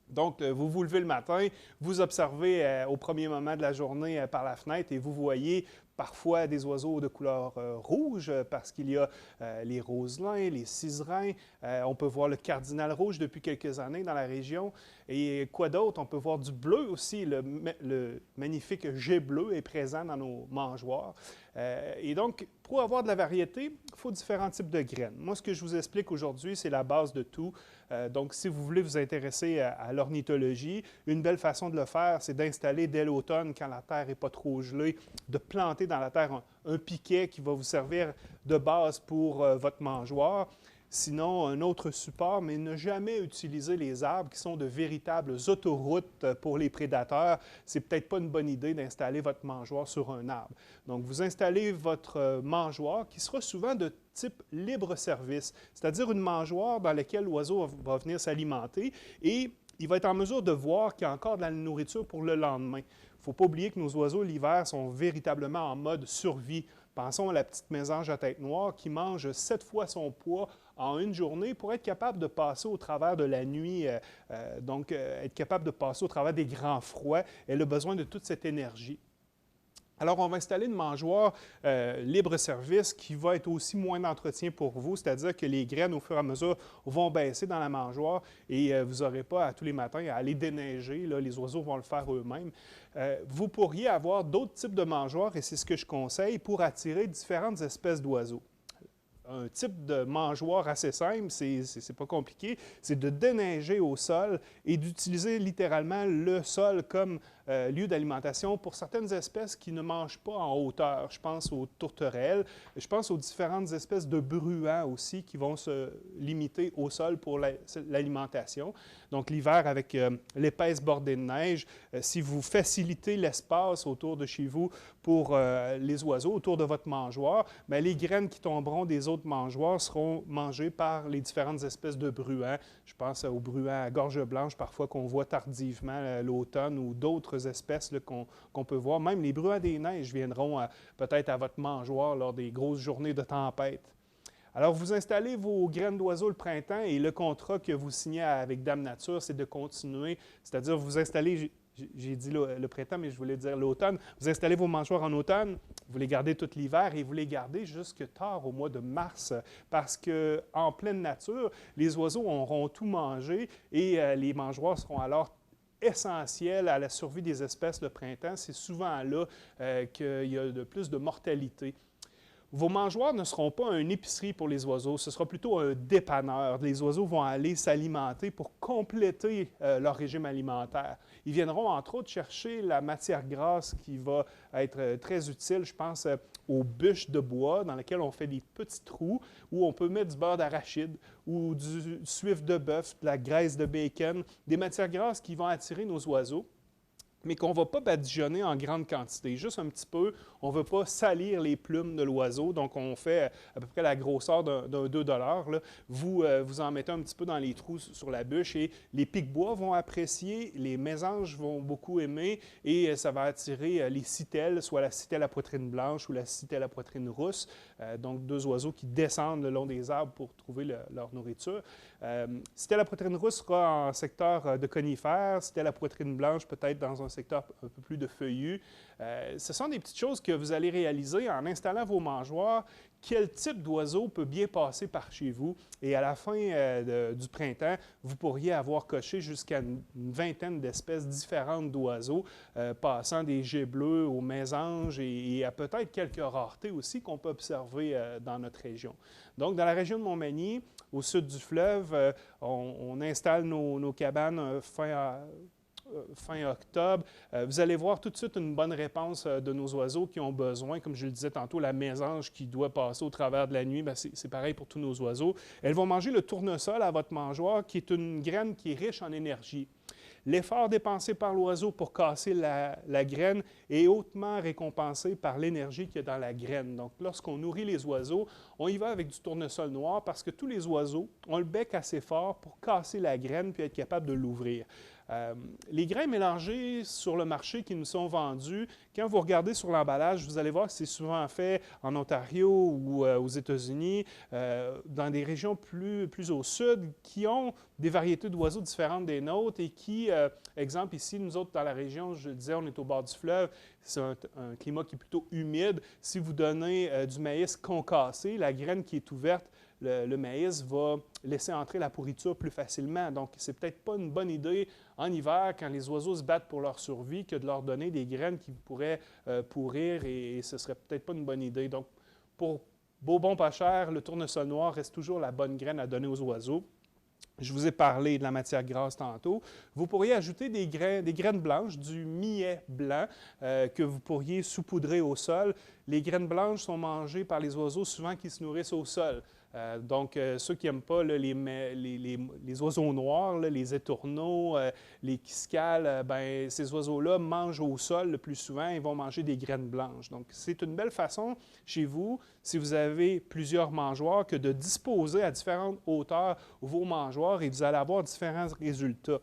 Donc, vous vous levez le matin, vous observez au premier moment de la journée par la fenêtre et vous voyez parfois des oiseaux de couleur rouge parce qu'il y a les roselins, les ciserins. On peut voir le cardinal rouge depuis quelques années dans la région. Et quoi d'autre? On peut voir du bleu aussi. Le magnifique jet bleu est présent dans nos mangeoires. Et donc, pour avoir de la variété, il faut différents types de graines. Moi, ce que je vous explique aujourd'hui, c'est la base de tout. Donc, si vous voulez vous intéresser à l'ornithologie, une belle façon de le faire, c'est d'installer dès l'automne, quand la terre n'est pas trop gelée, de planter dans la terre un piquet qui va vous servir de base pour votre mangeoire. Sinon, un autre support, mais ne jamais utiliser les arbres qui sont de véritables autoroutes pour les prédateurs. C'est peut-être pas une bonne idée d'installer votre mangeoire sur un arbre. Donc, vous installez votre mangeoire qui sera souvent de type libre-service, c'est-à-dire une mangeoire dans laquelle l'oiseau va venir s'alimenter et il va être en mesure de voir qu'il y a encore de la nourriture pour le lendemain. Il ne faut pas oublier que nos oiseaux, l'hiver, sont véritablement en mode survie. Pensons à la petite mésange à tête noire qui mange 7 fois son poids en une journée pour être capable de passer au travers de la nuit, donc être capable de passer au travers des grands froids. Elle a besoin de toute cette énergie. Alors, on va installer une mangeoire libre-service qui va être aussi moins d'entretien pour vous, c'est-à-dire que les graines, au fur et à mesure, vont baisser dans la mangeoire et vous n'aurez pas à tous les matins à aller déneiger. Là, les oiseaux vont le faire eux-mêmes. Vous pourriez avoir d'autres types de mangeoires, et c'est ce que je conseille, pour attirer différentes espèces d'oiseaux. un type de mangeoire assez simple, c'est pas compliqué, c'est de déneiger au sol et d'utiliser littéralement le sol comme lieu d'alimentation pour certaines espèces qui ne mangent pas en hauteur. Je pense aux tourterelles, je pense aux différentes espèces de bruants aussi qui vont se limiter au sol pour l'alimentation. Donc l'hiver, avec l'épaisse bordée de neige, si vous facilitez l'espace autour de chez vous pour les oiseaux, autour de votre mangeoire, bien, les graines qui tomberont des autres mangeoires seront mangées par les différentes espèces de bruants. Je pense aux bruants à gorge blanche, parfois qu'on voit tardivement l'automne, ou d'autres espèces qu'on peut voir. Même les bruants des neiges viendront peut-être à votre mangeoire lors des grosses journées de tempête. Alors, vous installez vos graines d'oiseaux le printemps et le contrat que vous signez avec Dame Nature, c'est de continuer, c'est-à-dire vous installez, j'ai dit le printemps, mais je voulais dire l'automne, vous installez vos mangeoires en automne, vous les gardez tout l'hiver et vous les gardez jusque tard au mois de mars parce qu'en pleine nature, les oiseaux auront tout mangé et les mangeoires seront alors essentiels à la survie des espèces le printemps. C'est souvent là qu'il y a de plus de mortalité. Vos mangeoires ne seront pas une épicerie pour les oiseaux, ce sera plutôt un dépanneur. Les oiseaux vont aller s'alimenter pour compléter leur régime alimentaire. Ils viendront entre autres chercher la matière grasse qui va être très utile, je pense, aux bûches de bois dans lesquelles on fait des petits trous où on peut mettre du beurre d'arachide ou du suif de bœuf, de la graisse de bacon, des matières grasses qui vont attirer nos oiseaux, mais qu'on ne va pas badigeonner en grande quantité, juste un petit peu. On ne veut pas salir les plumes de l'oiseau, donc on fait à peu près la grosseur d'un 2 $. Là. Vous en mettez un petit peu dans les trous sur la bûche et les pics-bois vont apprécier, les mésanges vont beaucoup aimer et ça va attirer les citelles, soit la citelle à poitrine blanche ou la citelle à poitrine rousse, donc deux oiseaux qui descendent le long des arbres pour trouver leur nourriture. Citelle à poitrine rousse sera en secteur de conifères, citelle à poitrine blanche peut-être dans un secteur un peu plus de feuillus. Ce sont des petites choses que vous allez réaliser en installant vos mangeoires. Quel type d'oiseau peut bien passer par chez vous? Et à la fin du printemps, vous pourriez avoir coché jusqu'à une vingtaine d'espèces différentes d'oiseaux, passant des geais bleus aux mésanges et à peut-être quelques raretés aussi qu'on peut observer dans notre région. Donc, dans la région de Montmagny, au sud du fleuve, on installe nos cabanes fin octobre. Vous allez voir tout de suite une bonne réponse de nos oiseaux qui ont besoin, comme je le disais tantôt, la mésange qui doit passer au travers de la nuit, c'est pareil pour tous nos oiseaux. Elles vont manger le tournesol à votre mangeoire, qui est une graine qui est riche en énergie. L'effort dépensé par l'oiseau pour casser la graine est hautement récompensé par l'énergie qu'il y a dans la graine. Donc, lorsqu'on nourrit les oiseaux, on y va avec du tournesol noir parce que tous les oiseaux ont le bec assez fort pour casser la graine puis être capable de l'ouvrir. Les grains mélangés sur le marché qui nous sont vendus, quand vous regardez sur l'emballage, vous allez voir que c'est souvent fait en Ontario ou aux États-Unis, dans des régions plus au sud, qui ont des variétés d'oiseaux différentes des nôtres et qui, exemple ici, nous autres dans la région, je le disais, on est au bord du fleuve, c'est un climat qui est plutôt humide. Si vous donnez du maïs concassé, la graine qui est ouverte, le maïs va laisser entrer la pourriture plus facilement. Donc, c'est peut-être pas une bonne idée en hiver, quand les oiseaux se battent pour leur survie, que de leur donner des graines qui pourraient pourrir et ce serait peut-être pas une bonne idée. Donc, pour beau bon pas cher, le tournesol noir reste toujours la bonne graine à donner aux oiseaux. Je vous ai parlé de la matière grasse tantôt. Vous pourriez ajouter des graines blanches, du millet blanc que vous pourriez saupoudrer au sol. Les graines blanches sont mangées par les oiseaux souvent qui se nourrissent au sol. Donc, ceux qui n'aiment pas là, les oiseaux noirs, là, les étourneaux, les quiscales, ben, ces oiseaux-là mangent au sol le plus souvent. Ils vont manger des graines blanches. Donc, c'est une belle façon chez vous, si vous avez plusieurs mangeoires, que de disposer à différentes hauteurs vos mangeoires et vous allez avoir différents résultats.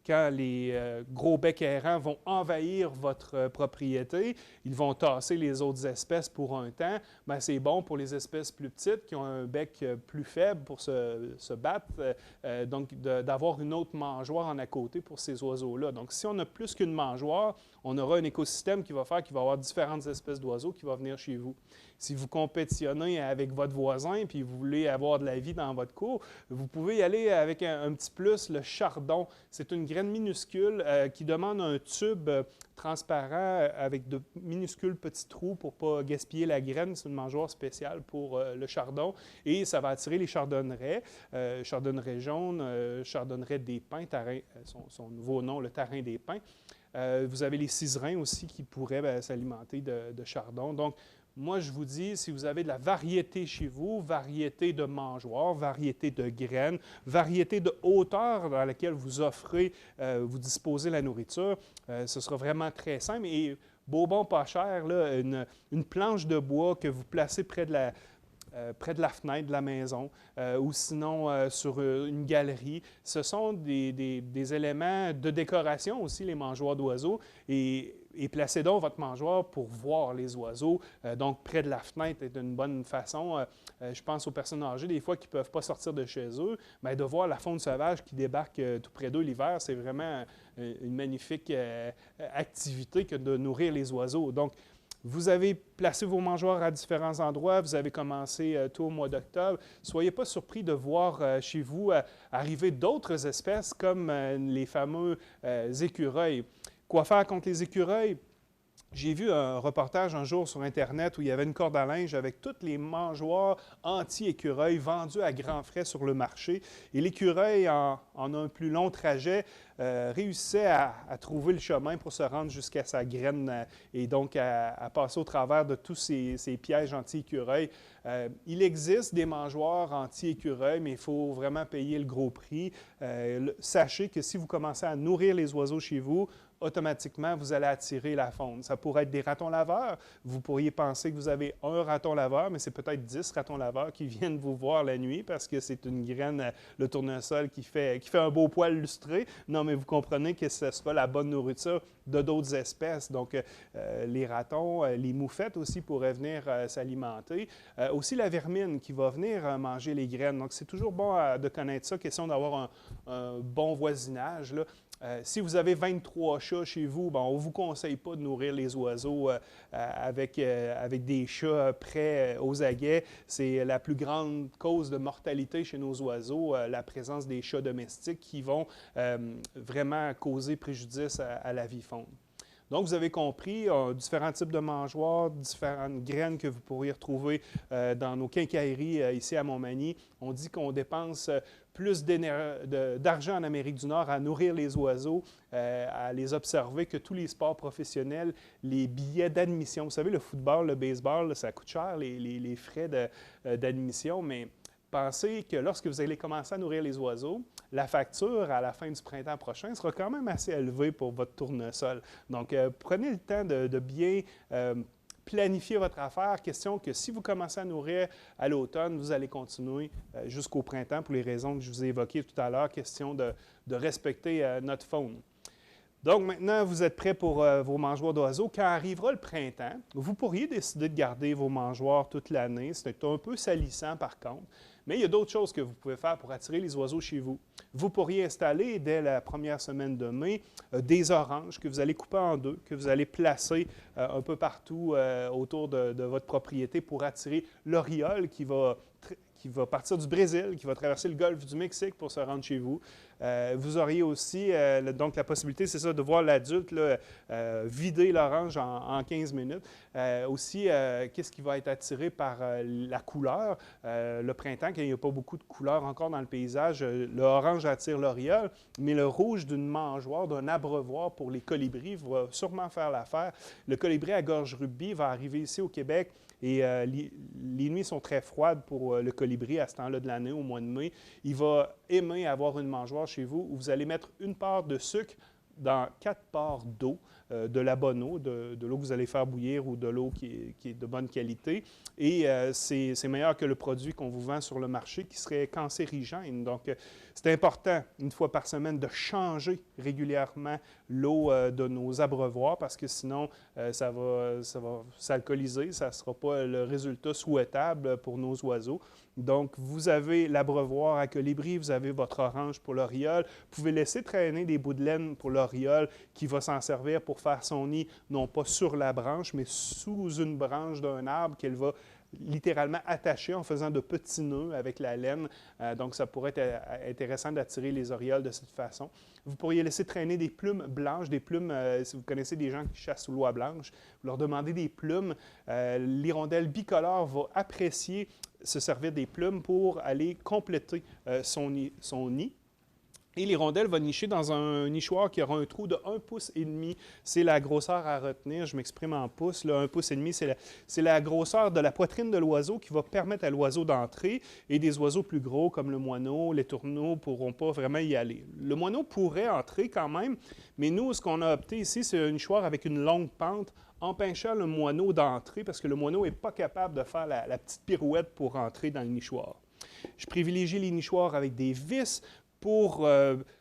Quand les gros becs errants vont envahir votre propriété, ils vont tasser les autres espèces pour un temps, bien, c'est bon pour les espèces plus petites qui ont un bec plus faible pour se battre, donc d'avoir une autre mangeoire en à côté pour ces oiseaux-là. Donc, si on a plus qu'une mangeoire, on aura un écosystème qui va faire qu'il va y avoir différentes espèces d'oiseaux qui vont venir chez vous. Si vous compétitionnez avec votre voisin puis vous voulez avoir de la vie dans votre cour, vous pouvez y aller avec un petit plus, le chardon. C'est une graine graines minuscules qui demandent un tube transparent avec de minuscules petits trous pour ne pas gaspiller la graine. C'est une mangeoire spéciale pour le chardon et ça va attirer les chardonnerets, chardonneret jaune, chardonneret des pins, son nouveau nom, le tarin des pins. Vous avez les ciserins aussi qui pourraient s'alimenter de chardon. Donc, moi, je vous dis, si vous avez de la variété chez vous, variété de mangeoires, variété de graines, variété de hauteur dans laquelle vous offrez, vous disposez la nourriture, ce sera vraiment très simple. Et beau bon, pas cher, là, une planche de bois que vous placez près de la fenêtre de la maison ou sinon sur une galerie. Ce sont des éléments de décoration aussi, les mangeoires d'oiseaux. Et placez donc votre mangeoire pour voir les oiseaux. Donc, près de la fenêtre est une bonne façon. Je pense aux personnes âgées, des fois, qui ne peuvent pas sortir de chez eux. Bien, de voir la faune sauvage qui débarque tout près d'eux l'hiver, c'est vraiment une magnifique activité que de nourrir les oiseaux. Donc, vous avez placé vos mangeoires à différents endroits, vous avez commencé tôt au mois d'octobre. Soyez pas surpris de voir chez vous arriver d'autres espèces comme les fameux écureuils. Quoi faire contre les écureuils? J'ai vu un reportage un jour sur Internet où il y avait une corde à linge avec toutes les mangeoires anti-écureuils vendues à grands frais sur le marché. Et l'écureuil, en un plus long trajet, réussissait à trouver le chemin pour se rendre jusqu'à sa graine et donc à passer au travers de tous ces pièges anti-écureuils. Il existe des mangeoires anti-écureuils, mais il faut vraiment payer le gros prix. Sachez que si vous commencez à nourrir les oiseaux chez vous, automatiquement, vous allez attirer la faune. Ça pourrait être des ratons laveurs. Vous pourriez penser que vous avez un raton laveur, mais c'est peut-être 10 ratons laveurs qui viennent vous voir la nuit parce que c'est une graine, le tournesol, qui fait un beau poil lustré. Non, mais vous comprenez que ce sera la bonne nourriture de d'autres espèces. Donc, les ratons, les moufettes aussi pourraient venir s'alimenter. Aussi la vermine qui va venir manger les graines. Donc, c'est toujours bon de connaître ça, question d'avoir un bon voisinage, là. Si vous avez 23 chats chez vous, on ne vous conseille pas de nourrir les oiseaux avec des chats prêts aux aguets. C'est la plus grande cause de mortalité chez nos oiseaux, la présence des chats domestiques qui vont vraiment causer préjudice à la vie faune. Donc, vous avez compris, différents types de mangeoires, différentes graines que vous pourriez retrouver dans nos quincailleries ici à Montmagny. On dit qu'on dépense plus d'argent en Amérique du Nord à nourrir les oiseaux, à les observer, que tous les sports professionnels, les billets d'admission. Vous savez, le football, le baseball, ça coûte cher, les frais d'admission, mais pensez que lorsque vous allez commencer à nourrir les oiseaux, la facture à la fin du printemps prochain sera quand même assez élevée pour votre tournesol. Donc, prenez le temps de bien planifier votre affaire. Question que si vous commencez à nourrir à l'automne, vous allez continuer jusqu'au printemps pour les raisons que je vous ai évoquées tout à l'heure. Question de respecter notre faune. Donc, maintenant, vous êtes prêts pour vos mangeoires d'oiseaux. Quand arrivera le printemps, vous pourriez décider de garder vos mangeoires toute l'année. C'est un peu salissant, par contre. Mais il y a d'autres choses que vous pouvez faire pour attirer les oiseaux chez vous. Vous pourriez installer, dès la première semaine de mai, des oranges que vous allez couper en deux, que vous allez placer un peu partout autour de votre propriété pour attirer l'oriole qui va partir du Brésil, qui va traverser le golfe du Mexique pour se rendre chez vous. Vous auriez aussi donc la possibilité, c'est ça, de voir l'adulte vider l'orange en 15 minutes. Aussi, qu'est-ce qui va être attiré par la couleur? Le printemps, quand il n'y a pas beaucoup de couleurs encore dans le paysage, le orange attire l'oriole, mais le rouge d'une mangeoire, d'un abreuvoir pour les colibris va sûrement faire l'affaire. Le colibri à gorge rubis va arriver ici au Québec. Et les nuits sont très froides pour le colibri à ce temps-là de l'année, au mois de mai. Il va aimer avoir une mangeoire chez vous où vous allez mettre une part de sucre dans 4 parts d'eau, de la bonne eau, de l'eau que vous allez faire bouillir ou de l'eau qui est de bonne qualité. Et c'est meilleur que le produit qu'on vous vend sur le marché qui serait cancérigène. Donc, c'est important, une fois par semaine, de changer régulièrement l'eau de nos abreuvoirs parce que sinon, ça va s'alcooliser, ça ne sera pas le résultat souhaitable pour nos oiseaux. Donc, vous avez l'abreuvoir à colibri, vous avez votre orange pour l'oriole. Vous pouvez laisser traîner des bouts de laine pour l'oriole qui va s'en servir pour faire son nid, non pas sur la branche, mais sous une branche d'un arbre qu'elle va littéralement attachés en faisant de petits nœuds avec la laine. Donc, ça pourrait être intéressant d'attirer les orioles de cette façon. Vous pourriez laisser traîner des plumes blanches, des plumes, si vous connaissez des gens qui chassent sous l'oie blanche, vous leur demandez des plumes. L'hirondelle bicolore va apprécier se servir des plumes pour aller compléter son nid. Et l'hirondelle va nicher dans un nichoir qui aura un trou de 1,5 pouces. C'est la grosseur à retenir. Je m'exprime en pouces. 1,5 pouces, c'est la grosseur de la poitrine de l'oiseau qui va permettre à l'oiseau d'entrer. Et des oiseaux plus gros comme le moineau, les tourneaux ne pourront pas vraiment y aller. Le moineau pourrait entrer quand même, mais nous, ce qu'on a opté ici, c'est un nichoir avec une longue pente empêchant le moineau d'entrer parce que le moineau n'est pas capable de faire la petite pirouette pour entrer dans le nichoir. Je privilégie les nichoirs avec des vis pour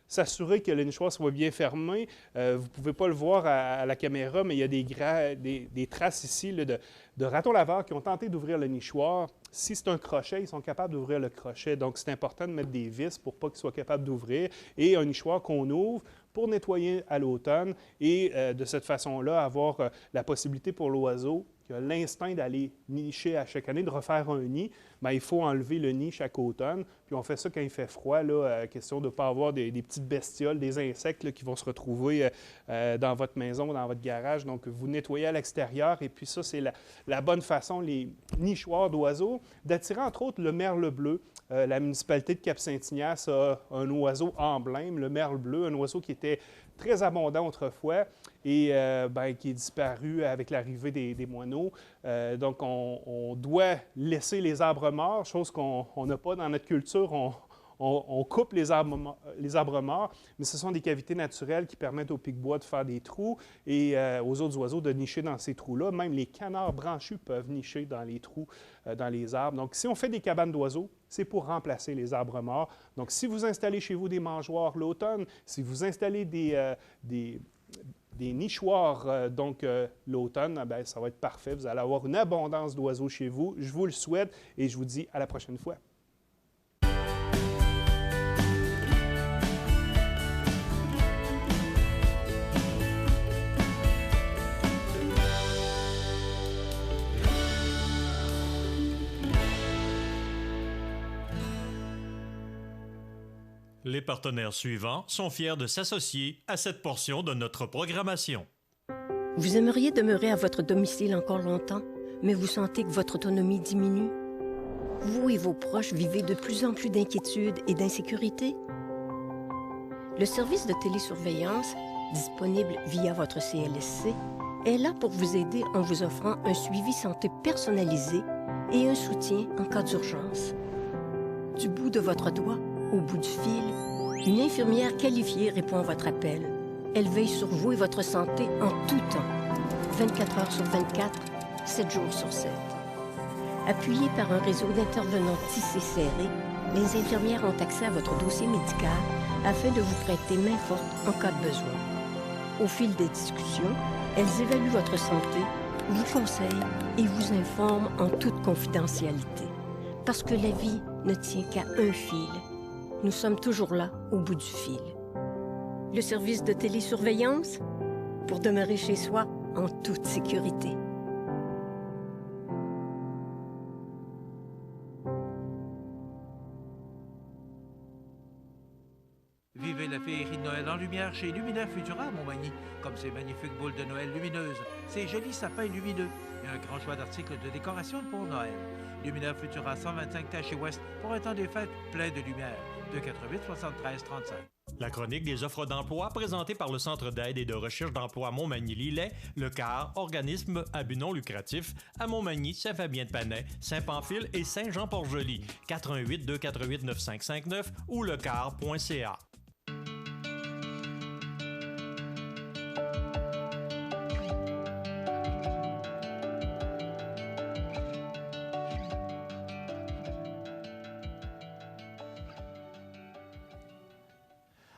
s'assurer que le nichoir soit bien fermé. Vous ne pouvez pas le voir à la caméra, mais il y a des traces ici là, de ratons laveurs qui ont tenté d'ouvrir le nichoir. Si c'est un crochet, ils sont capables d'ouvrir le crochet. Donc, c'est important de mettre des vis pour pas qu'ils soient capables d'ouvrir. Et un nichoir qu'on ouvre pour nettoyer à l'automne et de cette façon-là, avoir la possibilité pour l'oiseau qui a l'instinct d'aller nicher à chaque année, de refaire un nid, bien, il faut enlever le nid chaque automne. Puis on fait ça quand il fait froid, là, question de ne pas avoir des petites bestioles, des insectes là, qui vont se retrouver dans votre maison, dans votre garage. Donc, vous nettoyez à l'extérieur. Et puis ça, c'est la bonne façon, les nichoirs d'oiseaux, d'attirer entre autres le merle bleu. La municipalité de Cap-Saint-Ignace a un oiseau emblème, le merle bleu, un oiseau qui était très abondant autrefois et qui est disparu avec l'arrivée des moineaux. Donc, on doit laisser les arbres morts, chose qu'on n'a pas dans notre culture. On coupe les arbres morts, mais ce sont des cavités naturelles qui permettent aux pics-bois de faire des trous et aux autres oiseaux de nicher dans ces trous-là. Même les canards branchus peuvent nicher dans les trous, dans les arbres. Donc, si on fait des cabanes d'oiseaux, c'est pour remplacer les arbres morts. Donc, si vous installez chez vous des mangeoires l'automne, si vous installez des nichoirs l'automne, bien, ça va être parfait. Vous allez avoir une abondance d'oiseaux chez vous. Je vous le souhaite et je vous dis à la prochaine fois. Les partenaires suivants sont fiers de s'associer à cette portion de notre programmation. Vous aimeriez demeurer à votre domicile encore longtemps, mais vous sentez que votre autonomie diminue? Vous et vos proches vivez de plus en plus d'inquiétude et d'insécurité? Le service de télésurveillance, disponible via votre CLSC, est là pour vous aider en vous offrant un suivi santé personnalisé et un soutien en cas d'urgence. Du bout de votre doigt, au bout du fil, une infirmière qualifiée répond à votre appel. Elle veille sur vous et votre santé en tout temps, 24 heures sur 24, 7 jours sur 7. Appuyées par un réseau d'intervenants tissé serré, les infirmières ont accès à votre dossier médical afin de vous prêter main forte en cas de besoin. Au fil des discussions, elles évaluent votre santé, vous conseillent et vous informent en toute confidentialité. Parce que la vie ne tient qu'à un fil. Nous sommes toujours là, au bout du fil. Le service de télésurveillance, pour demeurer chez soi en toute sécurité. Vivez la féerie de Noël en lumière chez Lumina Futura à Montmagny, comme ces magnifiques boules de Noël lumineuses, ces jolis sapins lumineux et un grand choix d'articles de décoration pour Noël. Lumina Futura 125 Taché Ouest pour un temps des fêtes plein de lumière. 248 73 35. La chronique des offres d'emploi présentée par le Centre d'aide et de recherche d'emploi Montmagny-Lillet, le CAR, organisme à but non lucratif, à Montmagny, Saint-Fabien-de-Panay, Saint-Pamphile et Saint-Jean-Port-Joli. 418 248 9559 ou lecar.ca.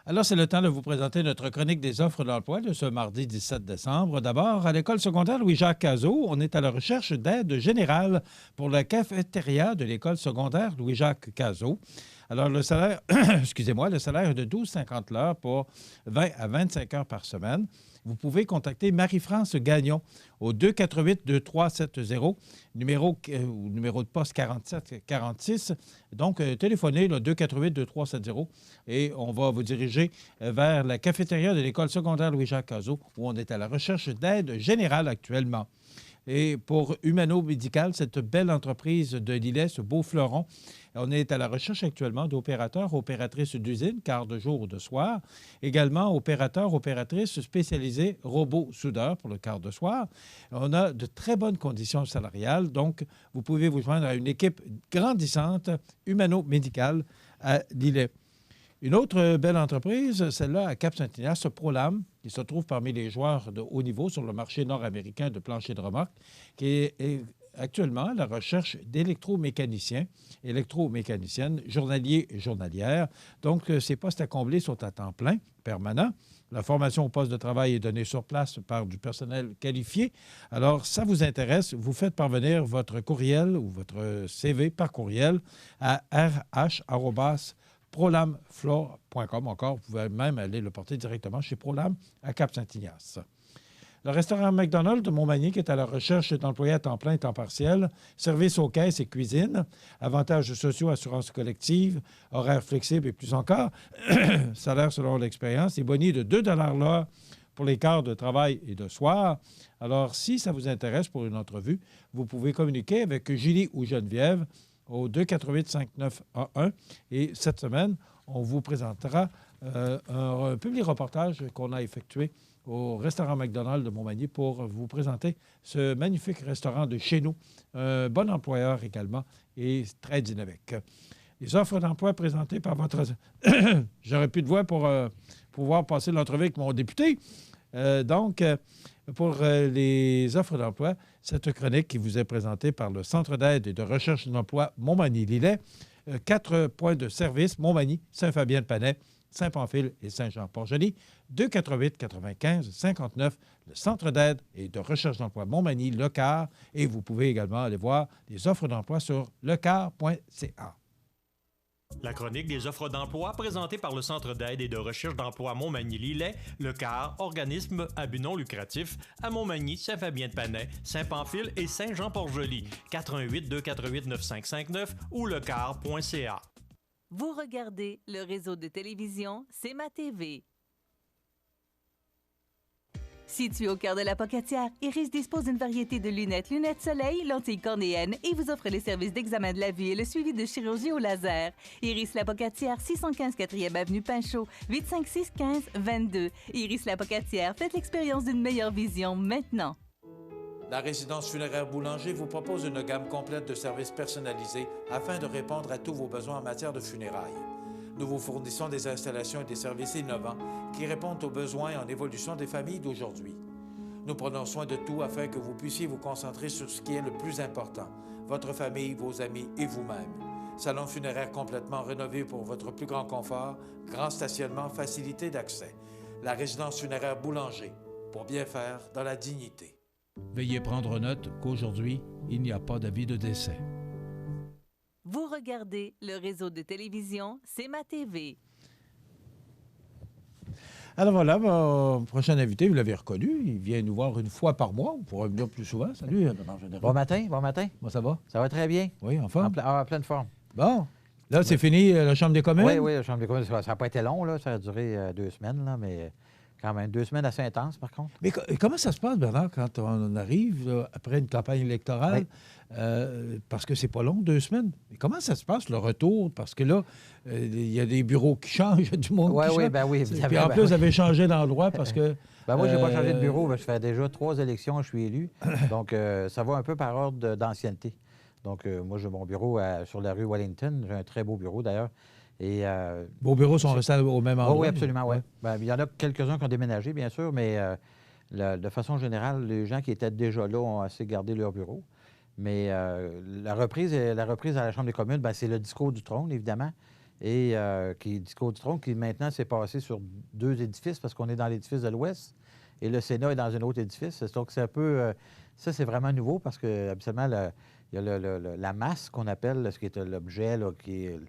Alors, c'est le temps de vous présenter notre chronique des offres d'emploi de ce mardi 17 décembre. D'abord, à l'école secondaire Louis-Jacques Cazot, on est à la recherche d'aide générale pour la cafétéria de l'école secondaire Louis-Jacques Cazot. Alors, le salaire, excusez-moi, le salaire est de 12,50 l'heure pour 20 à 25 heures par semaine. Vous pouvez contacter Marie-France Gagnon au 248-2370, numéro de poste 4746. Donc, téléphonez le 248-2370 et on va vous diriger vers la cafétéria de l'école secondaire Louis-Jacques Cazot, où on est à la recherche d'aide générale actuellement. Et pour Humano Médical, cette belle entreprise de Lillet, ce beau fleuron, on est à la recherche actuellement d'opérateurs, opératrices d'usine, quart de jour ou de soir. Également, opérateurs, opératrices spécialisés, robots soudeurs pour le quart de soir. On a de très bonnes conditions salariales, donc vous pouvez vous joindre à une équipe grandissante, Humano Médical à Lillet. Une autre belle entreprise, celle-là à Cap-Saint-Ignace, ProLam, qui se trouve parmi les joueurs de haut niveau sur le marché nord-américain de plancher de remorque, qui est actuellement à la recherche d'électromécaniciens, électromécaniciennes, journaliers et journalières. Donc, ces postes à combler sont à temps plein, permanent. La formation au poste de travail est donnée sur place par du personnel qualifié. Alors, ça vous intéresse, vous faites parvenir votre courriel ou votre CV par courriel à rh@prolamflore.com. Encore, vous pouvez même aller le porter directement chez ProLam à Cap-Saint-Ignace. Le restaurant McDonald's de Montmagny, qui est à la recherche d'employés à temps plein et temps partiel, service aux caisses et cuisine, avantages sociaux, assurance collective, horaires flexibles et plus encore, salaire selon l'expérience, et boni de 2 $ l'heure pour les quarts de travail et de soir. Alors, si ça vous intéresse pour une entrevue, vous pouvez communiquer avec Julie ou Geneviève au 248-5911. Et cette semaine, on vous présentera un public reportage qu'on a effectué au restaurant McDonald's de Montmagny pour vous présenter ce magnifique restaurant de chez nous. Un bon employeur également et très dynamique. Les offres d'emploi présentées par votre... J'aurais plus de voix pour pouvoir passer l'entrevue avec mon député. Pour les offres d'emploi, cette chronique qui vous est présentée par le Centre d'aide et de recherche d'emploi Montmagny-Lillet, 4 points de service, Montmagny, Saint-Fabien-de-Panay, Saint-Pamphile et Saint-Jean-Port-Joli, 248-95-59, le Centre d'aide et de recherche d'emploi Montmagny, Le Quart, et vous pouvez également aller voir les offres d'emploi sur lequart.ca. La chronique des offres d'emploi présentée par le Centre d'aide et de recherche d'emploi Montmagny-Lillet, Le Quart, organisme à but non lucratif, à Montmagny, Saint-Fabien-de-Panay, Saint-Pamphile et Saint-Jean-Port-Joli, 418-248-9559 ou lequart.ca. Vous regardez le réseau de télévision C'est ma TV. Situé au cœur de la Pocatière, Iris dispose d'une variété de lunettes soleil, lentilles cornéennes et vous offre les services d'examen de la vue et le suivi de chirurgie au laser. Iris la Pocatière, 615 4e avenue Pinchot, 856 15 22. Iris la Pocatière, faites l'expérience d'une meilleure vision maintenant. La résidence funéraire Boulanger vous propose une gamme complète de services personnalisés afin de répondre à tous vos besoins en matière de funérailles. Nous vous fournissons des installations et des services innovants qui répondent aux besoins en évolution des familles d'aujourd'hui. Nous prenons soin de tout afin que vous puissiez vous concentrer sur ce qui est le plus important, votre famille, vos amis et vous-même. Salon funéraire complètement rénové pour votre plus grand confort, grand stationnement, facilité d'accès. La résidence funéraire Boulanger, pour bien faire dans la dignité. Veuillez prendre note qu'aujourd'hui, il n'y a pas d'avis de décès. Vous regardez le réseau de télévision C'est ma TV. Alors voilà, mon prochain invité, vous l'avez reconnu, il vient nous voir une fois par mois. On pourrait venir plus souvent. Salut, Bernard Généreux. Bon matin, bon matin. Comment ça va? Ça va très bien. Oui, en forme? En pleine forme. Bon. Là, c'est fini, la Chambre des communes? Oui, la Chambre des communes. Ça n'a pas été long, là. Ça a duré 2 semaines, là, mais quand même 2 semaines assez intenses, par contre. Mais comment ça se passe, Bernard, quand on arrive là, après une campagne électorale? Oui. Parce que c'est pas long, 2 semaines. Mais comment ça se passe, le retour? Parce que là, il y a des bureaux qui changent, il y a du monde qui change. Oui, bien oui. Puis en plus, vous avez changé d'endroit parce que... Moi, je n'ai pas changé de bureau. Je fais déjà 3 élections, je suis élu. Donc, ça va un peu par ordre d'ancienneté. Donc, moi, j'ai mon bureau sur la rue Wellington. J'ai un très beau bureau, d'ailleurs. Et, vos bureaux sont restés au même endroit? Oui, absolument, oui. Il y en a quelques-uns qui ont déménagé, bien sûr, mais de façon générale, les gens qui étaient déjà là ont assez gardé leur bureau. Mais la reprise à la Chambre des communes, c'est le discours du trône, évidemment. Et discours du trône qui maintenant s'est passé sur 2 édifices parce qu'on est dans l'édifice de l'Ouest et le Sénat est dans un autre édifice. Donc, c'est un peu... ça, c'est vraiment nouveau parce que, habituellement, il y a la masse qu'on appelle, ce qui est l'objet, qui est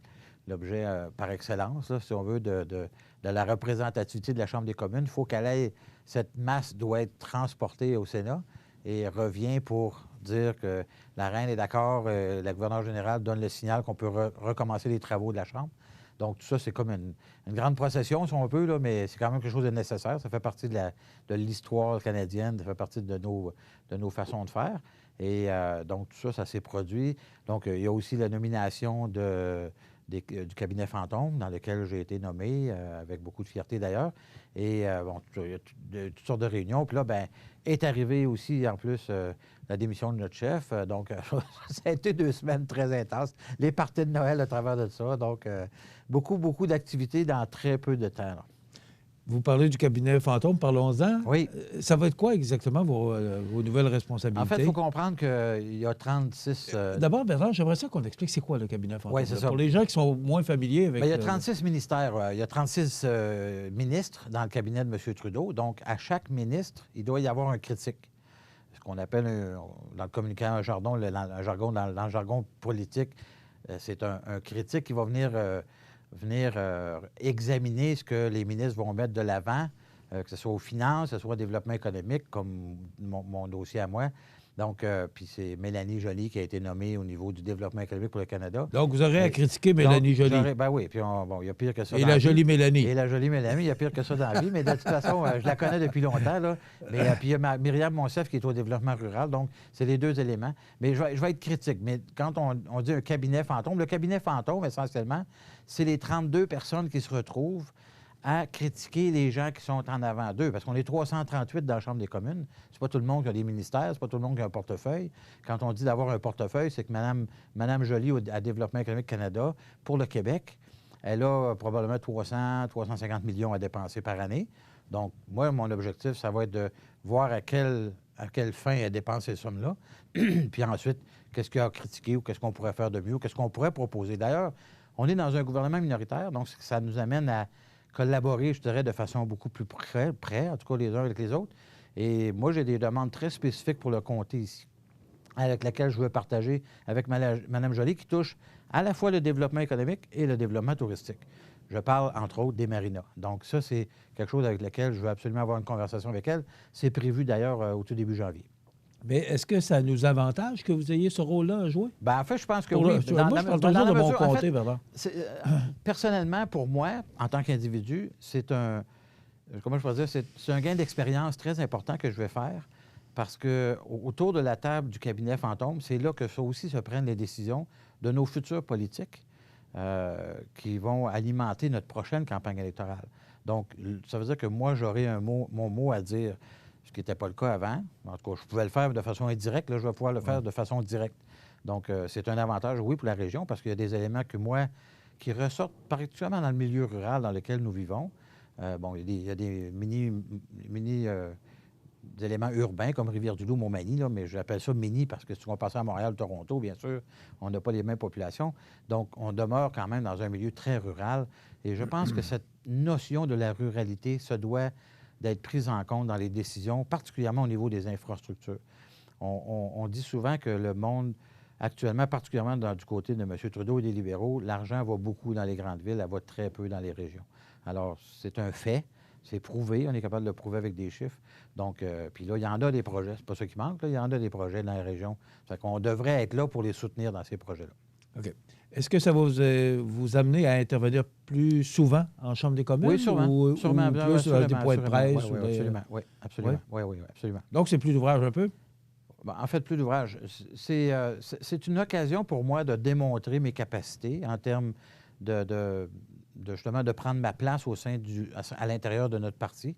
l'objet par excellence, là, si on veut, de la représentativité de la Chambre des communes. Il faut qu'elle ait, cette masse doit être transportée au Sénat et revient pour dire que la reine est d'accord, la gouverneure générale donne le signal qu'on peut recommencer les travaux de la Chambre. Donc, tout ça, c'est comme une grande procession, si on veut, là, mais c'est quand même quelque chose de nécessaire. Ça fait partie de l'histoire canadienne, ça fait partie de nos façons de faire. Et donc, tout ça, ça s'est produit. Donc, il y a aussi la nomination du cabinet fantôme, dans lequel j'ai été nommé, avec beaucoup de fierté d'ailleurs. Et bon, il y a toutes sortes de réunions. Puis là, bien, est arrivée aussi, en plus, la démission de notre chef. Donc, ça a été 2 semaines très intenses. Les parties de Noël à travers de ça. Donc, beaucoup d'activités dans très peu de temps, là. Vous parlez du cabinet fantôme, parlons-en. Oui. Ça va être quoi exactement vos nouvelles responsabilités? En fait, il faut comprendre qu'il y a 36... D'abord, Bernard, j'aimerais ça qu'on explique c'est quoi le cabinet fantôme. Oui, c'est ça. Pour les gens qui sont moins familiers avec... Bien, il y a 36 ministères. Il y a 36 ministres dans le cabinet de M. Trudeau. Donc, à chaque ministre, il doit y avoir un critique. Ce qu'on appelle, dans le communiquant, un jargon, dans le jargon politique, c'est un critique qui va venir examiner ce que les ministres vont mettre de l'avant, que ce soit aux finances, que ce soit au développement économique, comme mon dossier à moi. Donc, puis c'est Mélanie Joly qui a été nommée au niveau du développement économique pour le Canada. Donc, vous aurez à critiquer Mélanie Joly. Ben oui, puis bon, il y a pire que ça. Et la jolie Mélanie. Et la jolie Mélanie, il y a pire que ça dans la vie, mais de toute façon, je la connais depuis longtemps, là. Mais puis il y a Myriam Monsef qui est au développement rural, donc c'est les 2 éléments. Mais je vais être critique. Mais quand on dit un cabinet fantôme, le cabinet fantôme, essentiellement, c'est les 32 personnes qui se retrouvent à critiquer les gens qui sont en avant d'eux. Parce qu'on est 338 dans la Chambre des communes. C'est pas tout le monde qui a des ministères, c'est pas tout le monde qui a un portefeuille. Quand on dit d'avoir un portefeuille, c'est que Mme Joly, à Développement économique Canada, pour le Québec, elle a probablement 350 millions à dépenser par année. Donc, moi, mon objectif, ça va être de voir à quelle fin elle dépense ces sommes-là. Puis ensuite, qu'est-ce qu'il y a à critiquer ou qu'est-ce qu'on pourrait faire de mieux ou qu'est-ce qu'on pourrait proposer. D'ailleurs, on est dans un gouvernement minoritaire, donc ça nous amène à collaborer, je dirais, de façon beaucoup plus près, en tout cas les uns avec les autres. Et moi, j'ai des demandes très spécifiques pour le comté ici, avec lesquelles je veux partager avec Mme Joly, qui touche à la fois le développement économique et le développement touristique. Je parle, entre autres, des marinas. Donc ça, c'est quelque chose avec lequel je veux absolument avoir une conversation avec elle. C'est prévu, d'ailleurs, au tout début janvier. Mais est-ce que ça nous avantage que vous ayez ce rôle-là à jouer? Bien, en fait, je pense que moi, je parle toujours de mon comté, Bernard. Personnellement, pour moi, en tant qu'individu, c'est un... Comment je pourrais dire? C'est un gain d'expérience très important que je vais faire parce que autour de la table du cabinet fantôme, c'est là que ça aussi se prennent les décisions de nos futurs politiques qui vont alimenter notre prochaine campagne électorale. Donc, ça veut dire que moi, j'aurai mon mot à dire, ce qui n'était pas le cas avant. En tout cas, je pouvais le faire de façon indirecte. Là, je vais pouvoir le faire de façon directe. Donc, c'est un avantage, oui, pour la région, parce qu'il y a des éléments que moi, qui ressortent particulièrement dans le milieu rural dans lequel nous vivons. Bon, il y a des mini éléments urbains, comme Rivière-du-Loup, Montmagny, là, mais j'appelle ça mini parce que si on passe à Montréal, Toronto, bien sûr, on n'a pas les mêmes populations. Donc, on demeure quand même dans un milieu très rural. Et je pense que cette notion de la ruralité se doit d'être prise en compte dans les décisions, particulièrement au niveau des infrastructures. On dit souvent que le monde, actuellement, particulièrement du côté de M. Trudeau et des libéraux, l'argent va beaucoup dans les grandes villes, elle va très peu dans les régions. Alors, c'est un fait, c'est prouvé, on est capable de le prouver avec des chiffres. Donc, puis là, il y en a des projets, c'est pas ça qui manque, là, il y en a des projets dans les régions. Ça fait qu'on devrait être là pour les soutenir dans ces projets-là. OK. Est-ce que ça va vous amener à intervenir plus souvent en Chambre des communes? Oui, sûrement. Ou plus des points de presse? Oui, absolument. Oui, absolument. Oui, absolument. Donc, c'est plus d'ouvrage un peu? Bien, en fait, plus d'ouvrage. C'est une occasion pour moi de démontrer mes capacités en termes justement de prendre ma place à l'intérieur de notre parti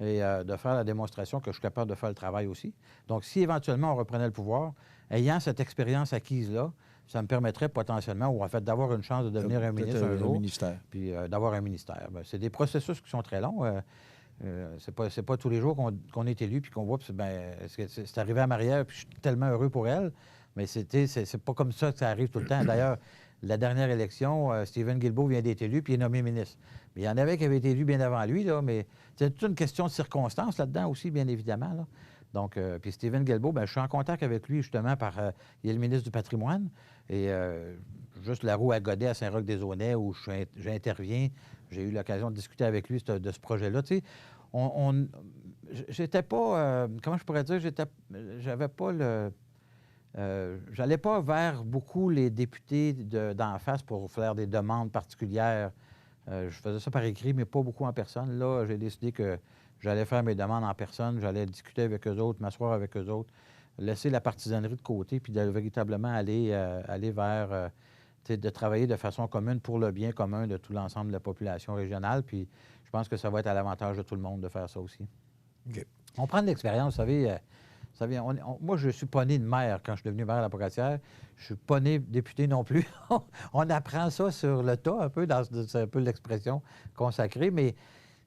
et de faire la démonstration que je suis capable de faire le travail aussi. Donc, si éventuellement on reprenait le pouvoir, ayant cette expérience acquise-là, ça me permettrait potentiellement, ou en fait, d'avoir une chance de devenir un ministre un jour. Puis d'avoir un ministère. Bien, c'est des processus qui sont très longs. C'est pas tous les jours qu'on est élu puis qu'on voit, c'est arrivé à Marie-Ève, puis je suis tellement heureux pour elle, mais c'est pas comme ça que ça arrive tout le temps. D'ailleurs, la dernière élection, Stephen Guilbeault vient d'être élu puis il est nommé ministre. Mais il y en avait qui avaient été élus bien avant lui, là, mais c'est toute une question de circonstances là-dedans aussi, bien évidemment, là. Donc, puis Stephen Guilbeault, bien, je suis en contact avec lui justement il est le ministre du Patrimoine et je juste la roue à Godet à Saint-Roch-des-Aunais où j'interviens. J'ai eu l'occasion de discuter avec lui de ce projet-là. Tu sais, j'étais pas, comment je pourrais dire, j'avais pas le... j'allais pas vers beaucoup les députés d'en face pour faire des demandes particulières. Je faisais ça par écrit, mais pas beaucoup en personne. Là, j'ai décidé que j'allais faire mes demandes en personne, j'allais discuter avec eux autres, m'asseoir avec eux autres, laisser la partisanerie de côté, puis de véritablement aller vers, de travailler de façon commune pour le bien commun de tout l'ensemble de la population régionale. Puis je pense que ça va être à l'avantage de tout le monde de faire ça aussi. Okay. On prend de l'expérience, vous savez. Moi, je ne suis pas né de maire quand je suis devenu maire à la Pocatière. Je ne suis pas né député non plus. On apprend ça sur le tas un peu, c'est un peu l'expression consacrée, mais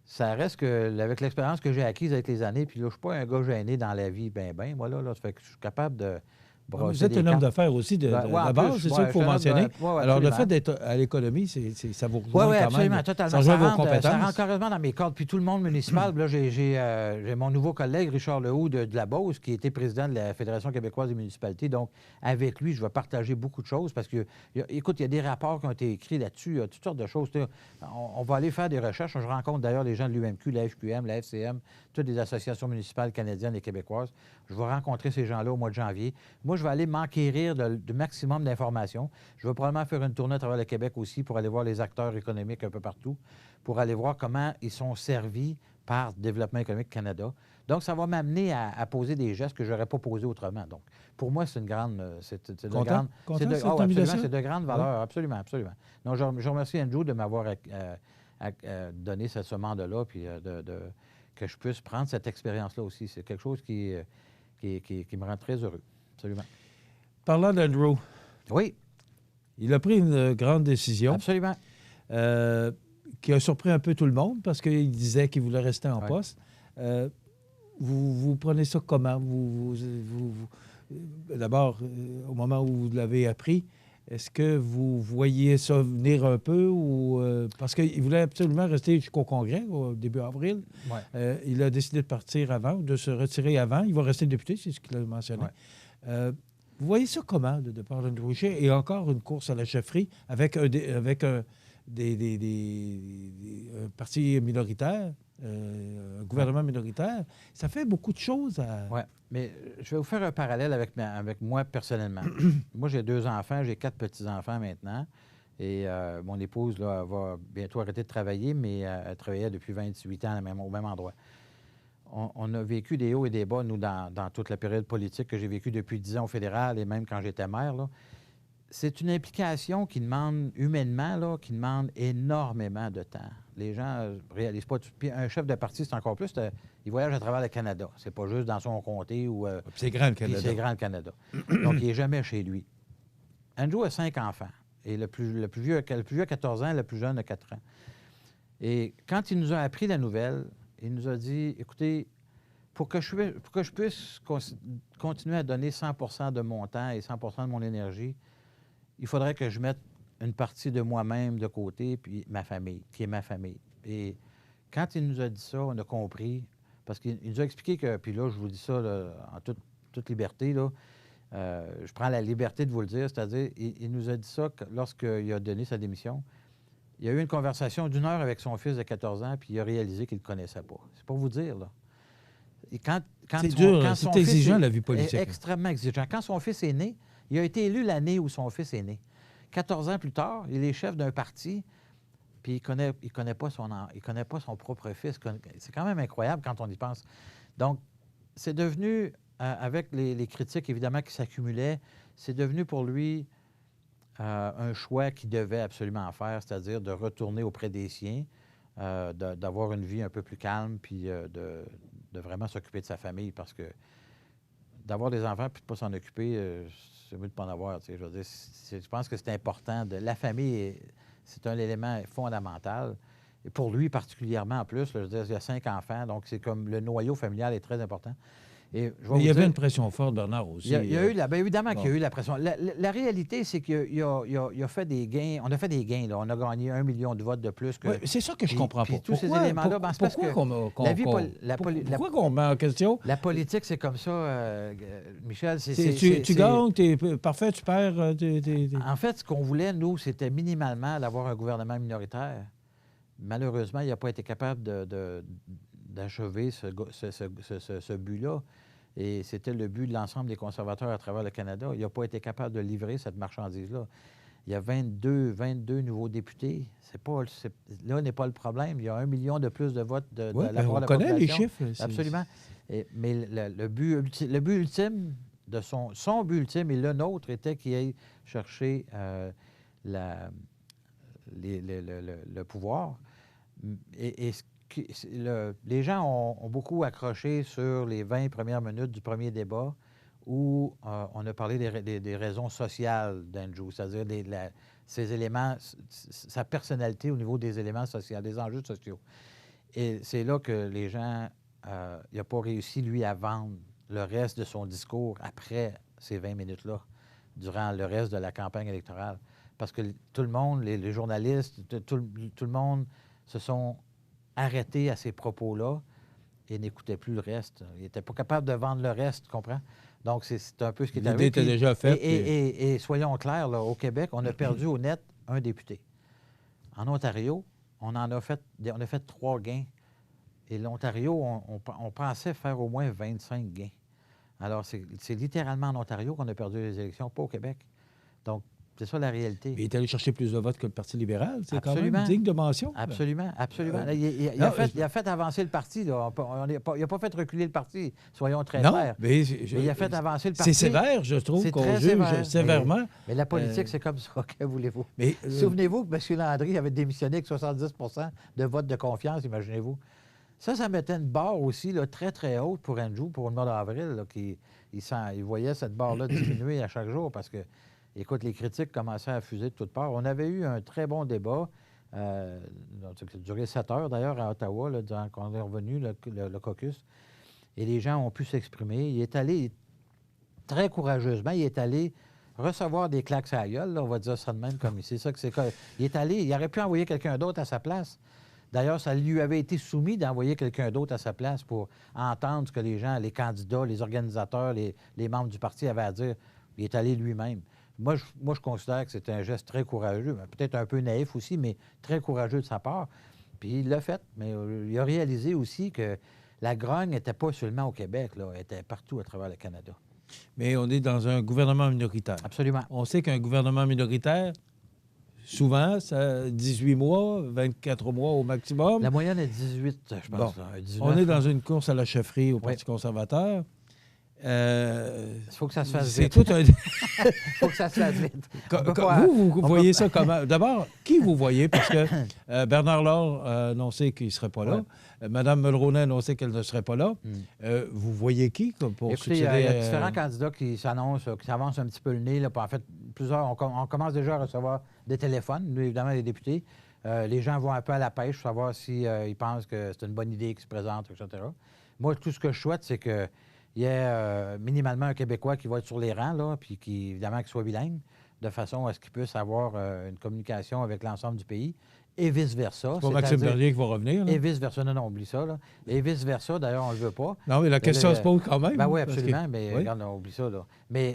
ça reste que, avec l'expérience que j'ai acquise avec les années, puis là, je ne suis pas un gars gêné dans la vie, voilà, là, ça fait que je suis capable de brosser. Vous êtes un homme d'affaires aussi de base, c'est ça qu'il faut mentionner. Alors, le fait d'être à l'économie, ça vous rejoint quand absolument, même. Totalement. Ça rejoint vos compétences. Ça rentre carrément dans mes cordes. Puis tout le monde municipal, là, j'ai mon nouveau collègue, Richard Lehoux de la Beauce, qui était président de la Fédération québécoise des municipalités. Donc, avec lui, je vais partager beaucoup de choses parce que, écoute, il y a des rapports qui ont été écrits là-dessus, il y a toutes sortes de choses. On va aller faire des recherches. Je rencontre d'ailleurs les gens de l'UMQ, la FQM, la FCM, toutes les associations municipales canadiennes et québécoises. Je vais rencontrer ces gens-là au mois de janvier. Moi, je vais aller m'enquérir du maximum d'informations. Je vais probablement faire une tournée à travers le Québec aussi pour aller voir les acteurs économiques un peu partout, pour aller voir comment ils sont servis par Développement économique Canada. Donc, ça va m'amener à poser des gestes que je n'aurais pas posés autrement. Donc, pour moi, c'est une grande... C'est de grande valeur, absolument, absolument. Donc, je remercie Andrew de m'avoir donné ce mandat-là, puis que je puisse prendre cette expérience-là aussi. C'est quelque chose qui me rend très heureux, absolument. Parlant d'Andrew. Oui. Il a pris une grande décision. Absolument. Qui a surpris un peu tout le monde parce qu'il disait qu'il voulait rester en poste. Vous prenez ça comment? D'abord, au moment où vous l'avez appris, est-ce que vous voyez ça venir un peu? Parce qu'il voulait absolument rester jusqu'au Congrès, au début avril. Ouais. Il a décidé de partir avant, ou de se retirer avant. Il va rester député, c'est ce qu'il a mentionné. Ouais. Vous voyez ça comment, de départ d'Andrew Scheer? Et encore une course à la chefferie avec un parti minoritaire, un gouvernement minoritaire. Ça fait beaucoup de choses à... Oui, mais je vais vous faire un parallèle avec moi personnellement. Moi, j'ai 2 enfants, j'ai 4 petits-enfants maintenant. Et mon épouse là, va bientôt arrêter de travailler, mais elle travaillait depuis 28 ans au même endroit. On a vécu des hauts et des bas, nous, dans toute la période politique que j'ai vécue depuis 10 ans au fédéral et même quand j'étais maire, là. C'est une implication qui demande, humainement, là, qui demande énormément de temps. Les gens ne réalisent pas. Puis un chef de parti, c'est encore plus, il voyage à travers le Canada. C'est pas juste dans son comté ou... c'est grand le Canada. C'est grand le Canada. Donc, il n'est jamais chez lui. Andrew a 5 enfants. Et le plus vieux a 14 ans, le plus jeune a 4 ans. Et quand il nous a appris la nouvelle, il nous a dit, écoutez, pour que je puisse continuer à donner 100 % de mon temps et 100 % de mon énergie, il faudrait que je mette une partie de moi-même de côté, puis ma famille, qui est ma famille. Et quand il nous a dit ça, on a compris, parce qu'il nous a expliqué que, puis là, je vous dis ça là, en toute liberté, là, je prends la liberté de vous le dire, c'est-à-dire, il nous a dit ça lorsqu'il a donné sa démission. Il a eu une conversation d'1 heure avec son fils de 14 ans, puis il a réalisé qu'il ne le connaissait pas. C'est pour vous dire, là. Et c'est dur, c'est exigeant, la vie politique. C'est extrêmement exigeant. Quand son fils est né, il a été élu l'année où son fils est né. 14 ans plus tard, il est chef d'un parti, puis il connaît pas son propre fils. C'est quand même incroyable quand on y pense. Donc, c'est devenu, avec les critiques, évidemment, qui s'accumulaient, c'est devenu pour lui un choix qu'il devait absolument faire, c'est-à-dire de retourner auprès des siens, d'avoir une vie un peu plus calme, puis de vraiment s'occuper de sa famille, parce que d'avoir des enfants puis de ne pas s'en occuper, c'est mieux de ne pas en avoir. Je veux dire, je pense que c'est important. La famille, c'est un élément fondamental. Et pour lui particulièrement, en plus, là, je veux dire, il y a 5 enfants, donc c'est comme le noyau familial est très important. Et Mais il y avait une pression forte, Bernard, aussi. Il y a eu évidemment bon. qu'il y a eu la pression. La réalité, c'est qu'il a fait des gains. On a fait des gains. Là. On a gagné 1 million de votes de plus. Oui, c'est ça que je comprends pas. Tous ces éléments-là, c'est parce que pourquoi qu'on met en question? La politique, c'est comme ça, Michel. Tu gagnes, tu es parfait, tu perds. En fait, ce qu'on voulait, nous, c'était minimalement d'avoir un gouvernement minoritaire. Malheureusement, il n'a pas été capable d'achever ce but-là. Et c'était le but de l'ensemble des conservateurs à travers le Canada. Il n'a pas été capable de livrer cette marchandise-là. Il y a 22 nouveaux députés. Là n'est pas le problème. Il y a 1 million de plus de votes de la part de la population. On connaît les chiffres. Absolument. Mais le but ultime, son but ultime et le nôtre était qu'il aille chercher le pouvoir. Les gens ont beaucoup accroché sur les 20 premières minutes du premier débat où on a parlé des raisons sociales d'Andrew, c'est-à-dire ses éléments, sa personnalité au niveau des éléments sociaux, des enjeux sociaux. Et c'est là que les gens, il n'a pas réussi, lui, à vendre le reste de son discours après ces 20 minutes-là, durant le reste de la campagne électorale. Parce que tout le monde, les journalistes, tout le monde se sont arrêtés à ces propos-là et n'écoutaient plus le reste. Ils n'étaient pas capables de vendre le reste, tu comprends? Donc, c'est un peu ce qui est arrivé. L'idée était déjà faite. Et soyons clairs, là, au Québec, on a perdu au net un député. En Ontario, on a fait 3 gains. Et l'Ontario, on pensait faire au moins 25 gains. Alors, c'est littéralement en Ontario qu'on a perdu les élections, pas au Québec. Donc, c'est ça la réalité. Il est allé chercher plus de votes que le Parti libéral. C'est quand Absolument. même digne de mention. Absolument, absolument. Il a fait avancer le parti. Là. Il n'a pas fait reculer le parti, soyons très clairs. Mais il a fait avancer le parti. C'est sévère, je trouve, qu'on juge sévèrement. Mais la politique, c'est comme ça, que voulez-vous? Mais souvenez-vous que M. Landry avait démissionné avec 70 de votes de confiance, imaginez-vous. Ça mettait une barre aussi là, très, très haute pour Andrew, pour le mois d'avril. Il voyait cette barre-là diminuer à chaque jour parce que, écoute, les critiques commençaient à fuser de toutes parts. On avait eu un très bon débat, qui a duré 7 heures d'ailleurs à Ottawa, là, quand on est revenu, le caucus. Et les gens ont pu s'exprimer. Il est allé, très courageusement, il est allé recevoir des claques à la gueule, là, on va dire ça de même comme ici. Il aurait pu envoyer quelqu'un d'autre à sa place. D'ailleurs, ça lui avait été soumis d'envoyer quelqu'un d'autre à sa place pour entendre ce que les gens, les candidats, les organisateurs, les membres du parti avaient à dire. Il est allé lui-même. Moi, je considère que c'était un geste très courageux, peut-être un peu naïf aussi, mais très courageux de sa part. Puis il l'a fait, mais il a réalisé aussi que la grogne n'était pas seulement au Québec, là, elle était partout à travers le Canada. Mais on est dans un gouvernement minoritaire. Absolument. On sait qu'un gouvernement minoritaire, souvent, ça 18 mois, 24 mois au maximum. La moyenne est 18, je pense. Bon. Là, 19. On est dans une course à la chefferie au Parti conservateur. Il faut que ça se fasse c'est vite. Tout un... Il faut que ça se fasse vite. Vous voyez ça comment? D'abord, qui vous voyez? Parce que Bernard Laure a annoncé qu'il ne serait pas là. Ouais. Mme Mulroney a annoncé qu'elle ne serait pas là. Vous voyez qui pour Écoutez, succéder? Il y a différents candidats qui s'annoncent, qui s'avancent un petit peu le nez. Là, en fait, plusieurs, on commence déjà à recevoir des téléphones, nous, évidemment, les députés. Les gens vont un peu à la pêche pour savoir s'ils pensent que c'est une bonne idée qu'ils se présentent, etc. Moi, tout ce que je souhaite, c'est que il y a minimalement un Québécois qui va être sur les rangs, là, puis qui, évidemment, qui soit bilingue, de façon à ce qu'il puisse avoir une communication avec l'ensemble du pays, et vice-versa. C'est pas Maxime Bernier qui va revenir, là? Et vice-versa. Non, oublie ça, là. Et vice-versa, d'ailleurs, on ne le veut pas. Non, mais la question se pose quand même. Ben oui, absolument, mais regarde, on oublie ça, là. Mais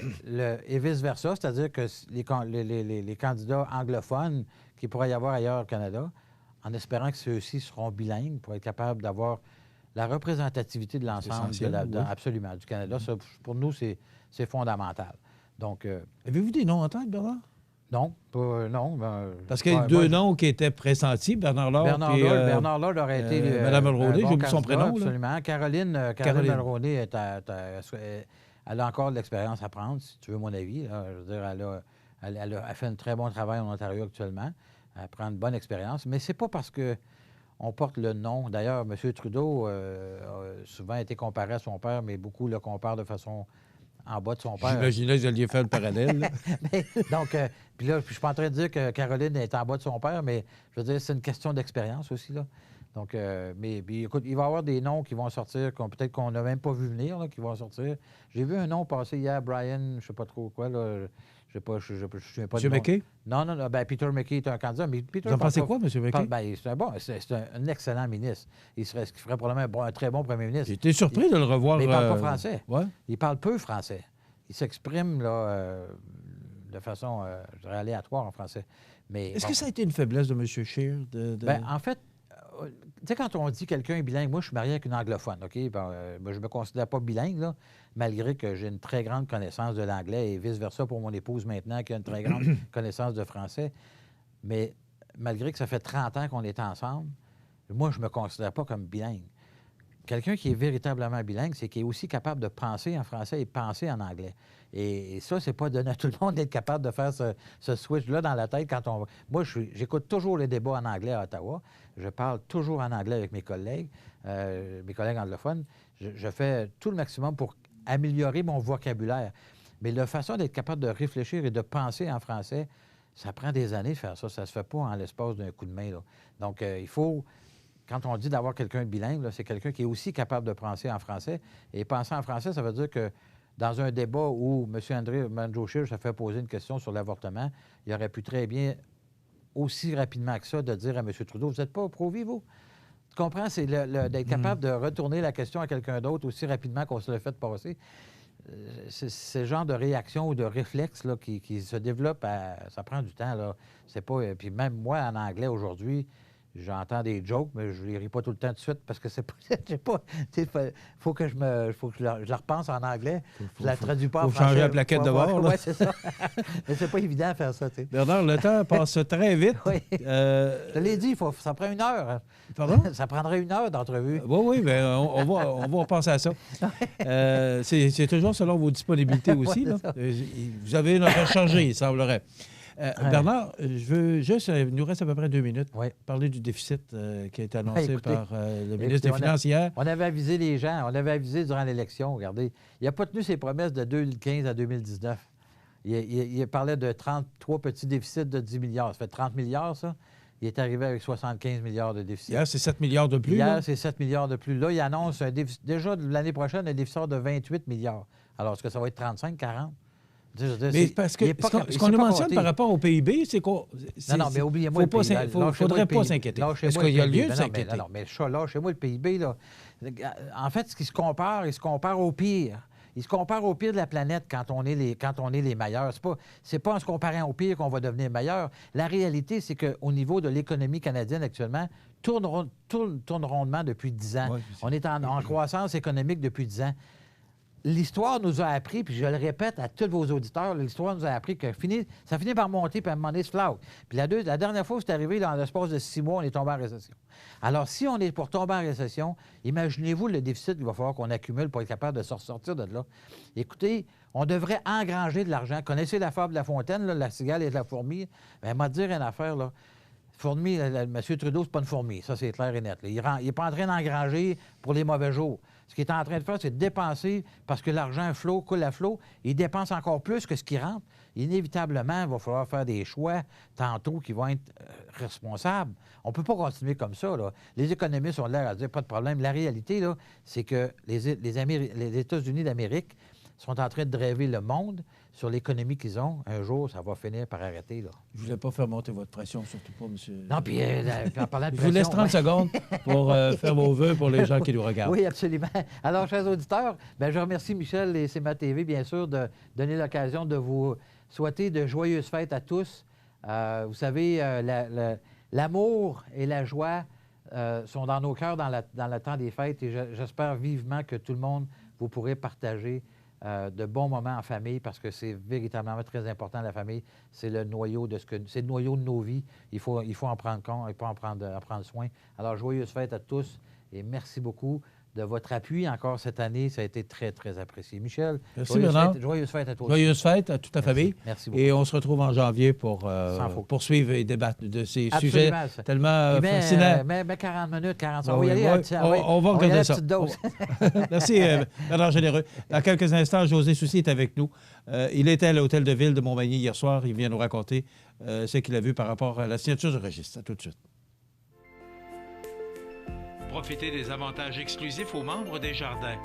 et vice-versa, c'est-à-dire que les candidats anglophones qu'il pourrait y avoir ailleurs au Canada, en espérant que ceux-ci seront bilingues pour être capables d'avoir la représentativité de l'ensemble absolument du Canada. Ça, pour nous, c'est fondamental. Donc, avez-vous des noms en tête, Bernard? Non, non. Parce qu'il y a deux noms qui étaient pressentis, Bernard Laure. Bernard Laure aurait été Mme Mulroney, j'ai oublié son prénom. Absolument. Là. Caroline Mulroney, elle a encore de l'expérience à prendre, si tu veux mon avis. Là. Je veux dire, elle a fait un très bon travail en Ontario actuellement. Elle prend une bonne expérience. Mais c'est pas parce que on porte le nom. D'ailleurs, M. Trudeau a souvent été comparé à son père, mais beaucoup le comparent de façon en bas de son père. J'imaginais que vous alliez faire le parallèle. Donc, puis là, je ne suis pas en train de dire que Caroline est en bas de son père, mais je veux dire, c'est une question d'expérience aussi, là. Donc, mais écoute, il va y avoir des noms qui vont sortir, peut-être qu'on n'a même pas vu venir, là, qui vont sortir. J'ai vu un nom passer hier, Brian, je ne sais pas trop quoi, là. Je ne sais pas. M. McKay? Non, ben, Peter McKay est un candidat. Mais Peter, vous en pensez quoi, M. McKay? Ben, c'est un excellent ministre. Il ferait probablement un très bon premier ministre. J'ai été surpris de le revoir. Mais il ne parle pas français. Ouais. Il parle peu français. Il s'exprime là, de façon, je dirais, aléatoire en français. Est-ce que ça a été une faiblesse de M. Scheer? Ben, en fait, tu sais, quand on dit quelqu'un est bilingue, moi, je suis marié avec une anglophone, OK? Ben, je ne me considère pas bilingue, là, malgré que j'ai une très grande connaissance de l'anglais et vice-versa pour mon épouse maintenant, qui a une très grande connaissance de français. Mais malgré que ça fait 30 ans qu'on est ensemble, moi, je ne me considère pas comme bilingue. Quelqu'un qui est véritablement bilingue, c'est qu'il est aussi capable de penser en français et penser en anglais. Et ça, c'est pas donné à tout le monde d'être capable de faire ce switch-là dans la tête quand on... Moi, j'écoute toujours les débats en anglais à Ottawa. Je parle toujours en anglais avec mes collègues anglophones. Je fais tout le maximum pour améliorer mon vocabulaire. Mais la façon d'être capable de réfléchir et de penser en français, ça prend des années de faire ça. Ça se fait pas en l'espace d'un coup de main, là. Donc, il faut... Quand on dit d'avoir quelqu'un de bilingue, c'est quelqu'un qui est aussi capable de penser en français. Et penser en français, ça veut dire que dans un débat où M. André Manjo-Scheer se fait poser une question sur l'avortement, il aurait pu très bien, aussi rapidement que ça, de dire à M. Trudeau, vous n'êtes pas pro-vie, vous? Tu comprends? C'est d'être capable de retourner la question à quelqu'un d'autre aussi rapidement qu'on se le fait passer. C'est ce genre de réaction ou de réflexe là, qui se développe, ça prend du temps. Là. C'est pas, puis même moi, en anglais, aujourd'hui, j'entends des jokes, mais je ne les ris pas tout le temps de suite parce que c'est pas... faut que je la repense en anglais. Je la traduis pas en français. Faut changer la plaquette de bord. Oui, c'est ça. Mais c'est pas évident de faire ça, tu sais. Bernard, le temps passe très vite. Oui. Je te l'ai dit, ça prend 1 heure. Pardon? Ça prendrait 1 heure d'entrevue. Oui, mais on va penser à ça. C'est toujours selon vos disponibilités aussi. Là. Vous avez une heure chargée, il semblerait. Bernard, il nous reste à peu près 2 minutes. Oui. Parler du déficit qui a été annoncé par le ministre des Finances hier. On avait avisé les gens, on avait avisé durant l'élection, regardez. Il n'a pas tenu ses promesses de 2015 à 2019. Il parlait de 33 petits déficits de 10 milliards. Ça fait 30 milliards, ça. Il est arrivé avec 75 milliards de déficit. Hier, c'est 7 milliards de plus. Hier, c'est 7 milliards de plus. Là, il annonce déjà l'année prochaine un déficit de 28 milliards. Alors, est-ce que ça va être 35, 40? Mais parce que ce qu'on nous mentionne par rapport au PIB, c'est qu'on... Non, mais oubliez-moi il ne faudrait pas s'inquiéter. Est-ce qu'il y a lieu de s'inquiéter? Non, mais lâchez-moi le PIB. Là. En fait, ce qui se compare, il se compare au pire. Il se compare au pire de la planète quand on est les meilleurs. C'est pas en se comparant au pire qu'on va devenir meilleur. La réalité, c'est qu'au niveau de l'économie canadienne actuellement, tourne rondement depuis 10 ans. Ouais, on est en croissance économique depuis 10 ans. L'histoire nous a appris, puis je le répète à tous vos auditeurs, l'histoire nous a appris que ça finit par monter, puis à un moment donné, se flag. Puis la dernière fois où c'est arrivé, dans l'espace de 6 mois, on est tombé en récession. Alors, si on est pour tomber en récession, imaginez-vous le déficit qu'il va falloir qu'on accumule pour être capable de se ressortir de là. Écoutez, on devrait engranger de l'argent. Connaissez la fable de La Fontaine, là, la cigale et la fourmi? Bien, m'a dire une affaire, là. Fourmi, M. Trudeau, c'est pas une fourmi. Ça, c'est clair et net. Là. Il n'est pas en train d'engranger pour les mauvais jours. Ce qu'il est en train de faire, c'est de dépenser parce que l'argent coule à flot. Il dépense encore plus que ce qui rentre. Inévitablement, il va falloir faire des choix tantôt qui vont être responsables. On ne peut pas continuer comme ça. Là. Les économistes ont l'air à dire pas de problème. La réalité, là, c'est que les États-Unis d'Amérique sont en train de driver le monde sur l'économie qu'ils ont. Un jour, ça va finir par arrêter. Là. Je ne voulais pas faire monter votre pression, surtout pas, monsieur. Non, puis en parlant de pression... Je vous laisse 30 secondes pour faire vos vœux pour les gens qui nous regardent. Oui, absolument. Alors, chers auditeurs, je remercie Michel et CMA TV, bien sûr, de donner l'occasion de vous souhaiter de joyeuses fêtes à tous. Vous savez, l'amour et la joie sont dans nos cœurs dans le temps des fêtes et j'espère vivement que tout le monde, vous pourrez partager de bons moments en famille parce que c'est véritablement très important, la famille. C'est le noyau de c'est le noyau de nos vies. Il faut en prendre compte, il faut en prendre soin. Alors, joyeuses fêtes à tous et merci beaucoup de votre appui encore cette année. Ça a été très, très apprécié. Michel, merci Bernard. Joyeuses fêtes à toi. Joyeuses fêtes à toute ta famille. Merci beaucoup. Et on se retrouve en janvier pour poursuivre et débattre de ces sujets tellement fascinants. Mais 40 minutes, 45. On va regarder ça. Merci Bernard Généreux. Dans quelques instants, José Soucy est avec nous. Il était à l'Hôtel de Ville de Montmagny hier soir. Il vient nous raconter ce qu'il a vu par rapport à la signature du registre. À tout de suite. Profitez des avantages exclusifs aux membres des Jardins.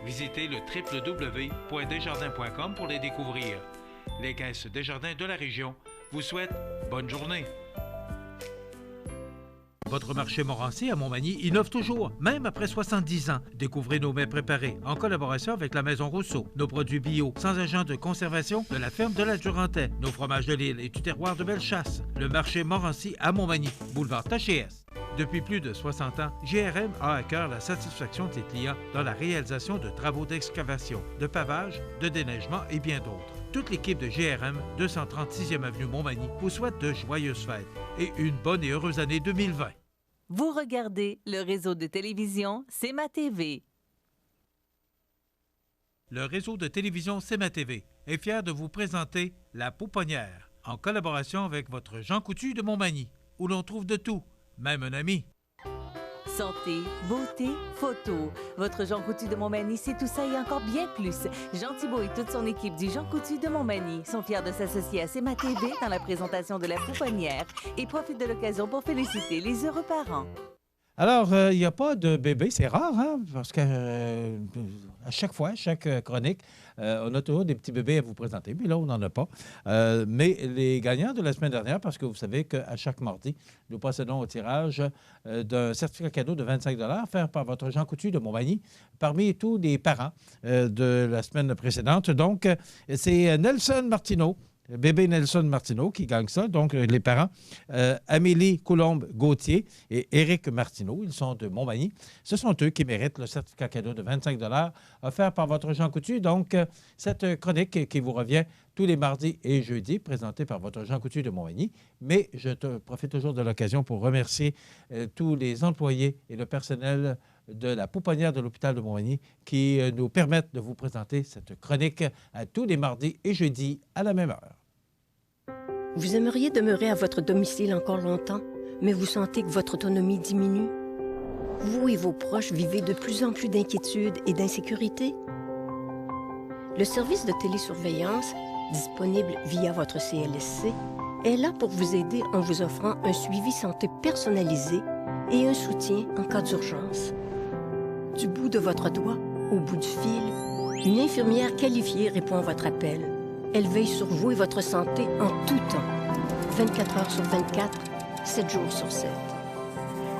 Visitez le www.desjardins.com pour les découvrir. Les caisses Desjardins de la région vous souhaitent bonne journée. Votre marché Montmorency à Montmagny innove toujours, même après 70 ans. Découvrez nos mets préparés en collaboration avec la Maison Rousseau, nos produits bio sans agents de conservation de la ferme de la Durantais, nos fromages de l'île et du terroir de Bellechasse. Le marché Montmorency à Montmagny, boulevard Taché-Est. Depuis plus de 60 ans, GRM a à cœur la satisfaction de ses clients dans la réalisation de travaux d'excavation, de pavage, de déneigement et bien d'autres. Toute l'équipe de GRM, 236e avenue Montmagny, vous souhaite de joyeuses fêtes et une bonne et heureuse année 2020. Vous regardez le réseau de télévision C'est ma TV. Le réseau de télévision C'est ma TV est fier de vous présenter La Pouponnière, en collaboration avec votre Jean Coutu de Montmagny, où l'on trouve de tout, même un ami. Santé, beauté, photo. Votre Jean Coutu de Montmagny, c'est tout ça et encore bien plus. Jean Thibault et toute son équipe du Jean Coutu de Montmagny sont fiers de s'associer à C'est ma TV dans la présentation de La Pouponnière et profitent de l'occasion pour féliciter les heureux parents. Alors, il n'y a pas de bébé, c'est rare, hein? Parce que à chaque fois, chaque chronique, on a toujours des petits bébés à vous présenter, mais là, on n'en a pas. Mais les gagnants de la semaine dernière, parce que vous savez qu'à chaque mardi, nous procédons au tirage d'un certificat cadeau de 25 $ offert par votre Jean Coutu de Montmagny, parmi tous les parents de la semaine précédente. Donc, c'est Nelson Martineau, bébé Nelson Martineau qui gagne ça, donc les parents. Amélie Coulombe-Gauthier et Éric Martineau, ils sont de Montmagny. Ce sont eux qui méritent le certificat cadeau de 25 $ offert par votre Jean Coutu. Donc, cette chronique qui vous revient tous les mardis et jeudis, présentée par votre Jean Coutu de Montmagny. Mais je profite toujours de l'occasion pour remercier tous les employés et le personnel de la pouponnière de l'hôpital de Montmagny qui nous permettent de vous présenter cette chronique à tous les mardis et jeudis à la même heure. Vous aimeriez demeurer à votre domicile encore longtemps, mais vous sentez que votre autonomie diminue? Vous et vos proches vivez de plus en plus d'inquiétude et d'insécurité? Le service de télésurveillance, disponible via votre CLSC, est là pour vous aider en vous offrant un suivi santé personnalisé et un soutien en cas d'urgence. Du bout de votre doigt au bout du fil, une infirmière qualifiée répond à votre appel. Elle veille sur vous et votre santé en tout temps, 24 heures sur 24, 7 jours sur 7.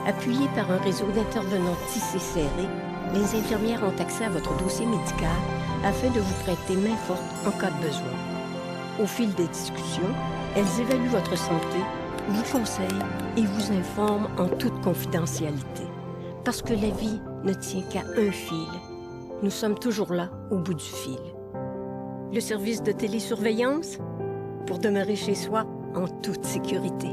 Appuyées par un réseau d'intervenants tissé serré, les infirmières ont accès à votre dossier médical afin de vous prêter main forte en cas de besoin. Au fil des discussions, elles évaluent votre santé, vous conseillent et vous informent en toute confidentialité. Parce que la vie ne tient qu'à un fil. Nous sommes toujours là, au bout du fil. Le service de télésurveillance, pour demeurer chez soi en toute sécurité.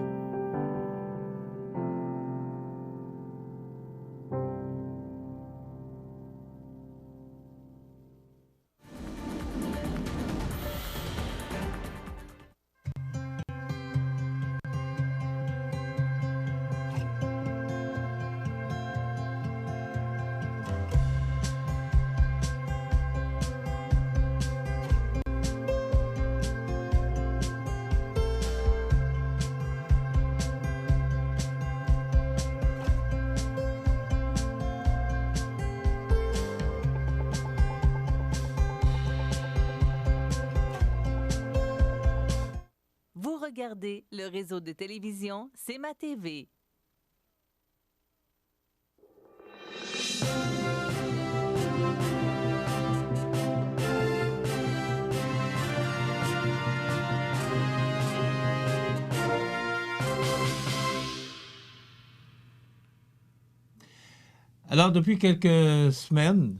Regardez le réseau de télévision C'est ma TV. Alors, depuis quelques semaines,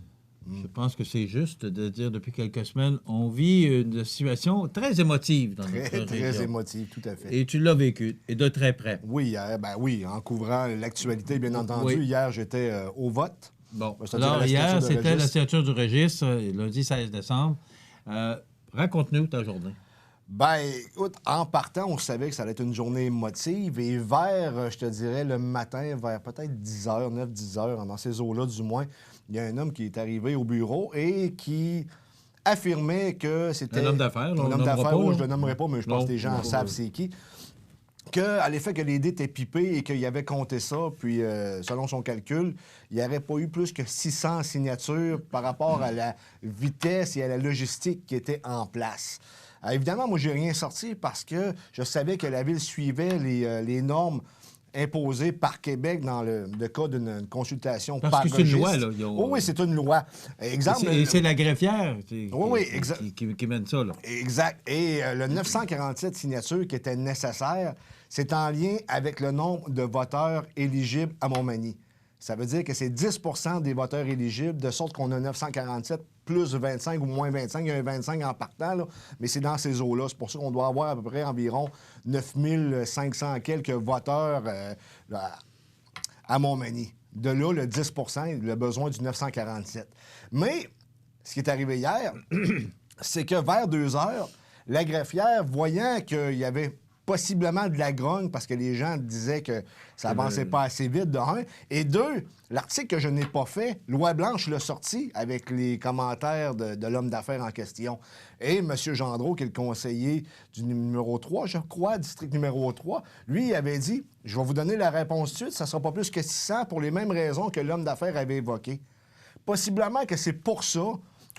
je pense que c'est juste de dire depuis quelques semaines, on vit une situation très émotive dans notre région. Très émotive, tout à fait. Et tu l'as vécu, et de très près. Oui, oui, en couvrant l'actualité, bien entendu. Oui. Hier, j'étais au vote. Bon, alors hier, c'était la signature du registre, lundi 16 décembre. Raconte-nous ta journée. Ben, écoute, en partant, on savait que ça allait être une journée émotive. Et vers, je te dirais, le matin, vers peut-être 10 h, 9-10 h, dans ces eaux-là du moins, il y a un homme qui est arrivé au bureau et qui affirmait que c'était... Un homme d'affaires. Un homme d'affaires, je ne le nommerai pas, mais je pense que les gens savent c'est qui. qu'à l'effet que les dés étaient pipés et qu'il avait compté ça, puis selon son calcul, il n'y aurait pas eu plus que 600 signatures par rapport à la vitesse et à la logistique qui était en place. Évidemment, moi, j'ai rien sorti parce que je savais que la Ville suivait les normes imposées par Québec dans le cas d'une consultation parce par que c'est une registre. loi, là. Oui, c'est une loi. Exemple, Et c'est la greffière qui mène ça, là. Exact. Et le 947 signatures qui étaient nécessaires, c'est en lien avec le nombre de voteurs éligibles à Montmagny. Ça veut dire que c'est 10 des voteurs éligibles, de sorte qu'on a 947 plus 25 ou moins 25. Il y a un 25 en partant, là, mais c'est dans ces eaux-là. C'est pour ça qu'on doit avoir à peu près environ 9500 quelques voteurs à Montmagny. De là, le 10 le besoin du 947. Mais ce qui est arrivé hier, c'est que vers 2 heures, la greffière, voyant qu'il y avait possiblement de la grogne parce que les gens disaient que ça avançait pas assez vite, de un. Et deux, l'article que je n'ai pas fait, Loi Blanche l'a sorti avec les commentaires de l'homme d'affaires en question. Et M. Gendreau, qui est le conseiller du numéro 3, je crois, district numéro 3, lui, il avait dit, je vais vous donner la réponse tout de suite, ça ne sera pas plus que 600 pour les mêmes raisons que l'homme d'affaires avait évoquées. Possiblement que c'est pour ça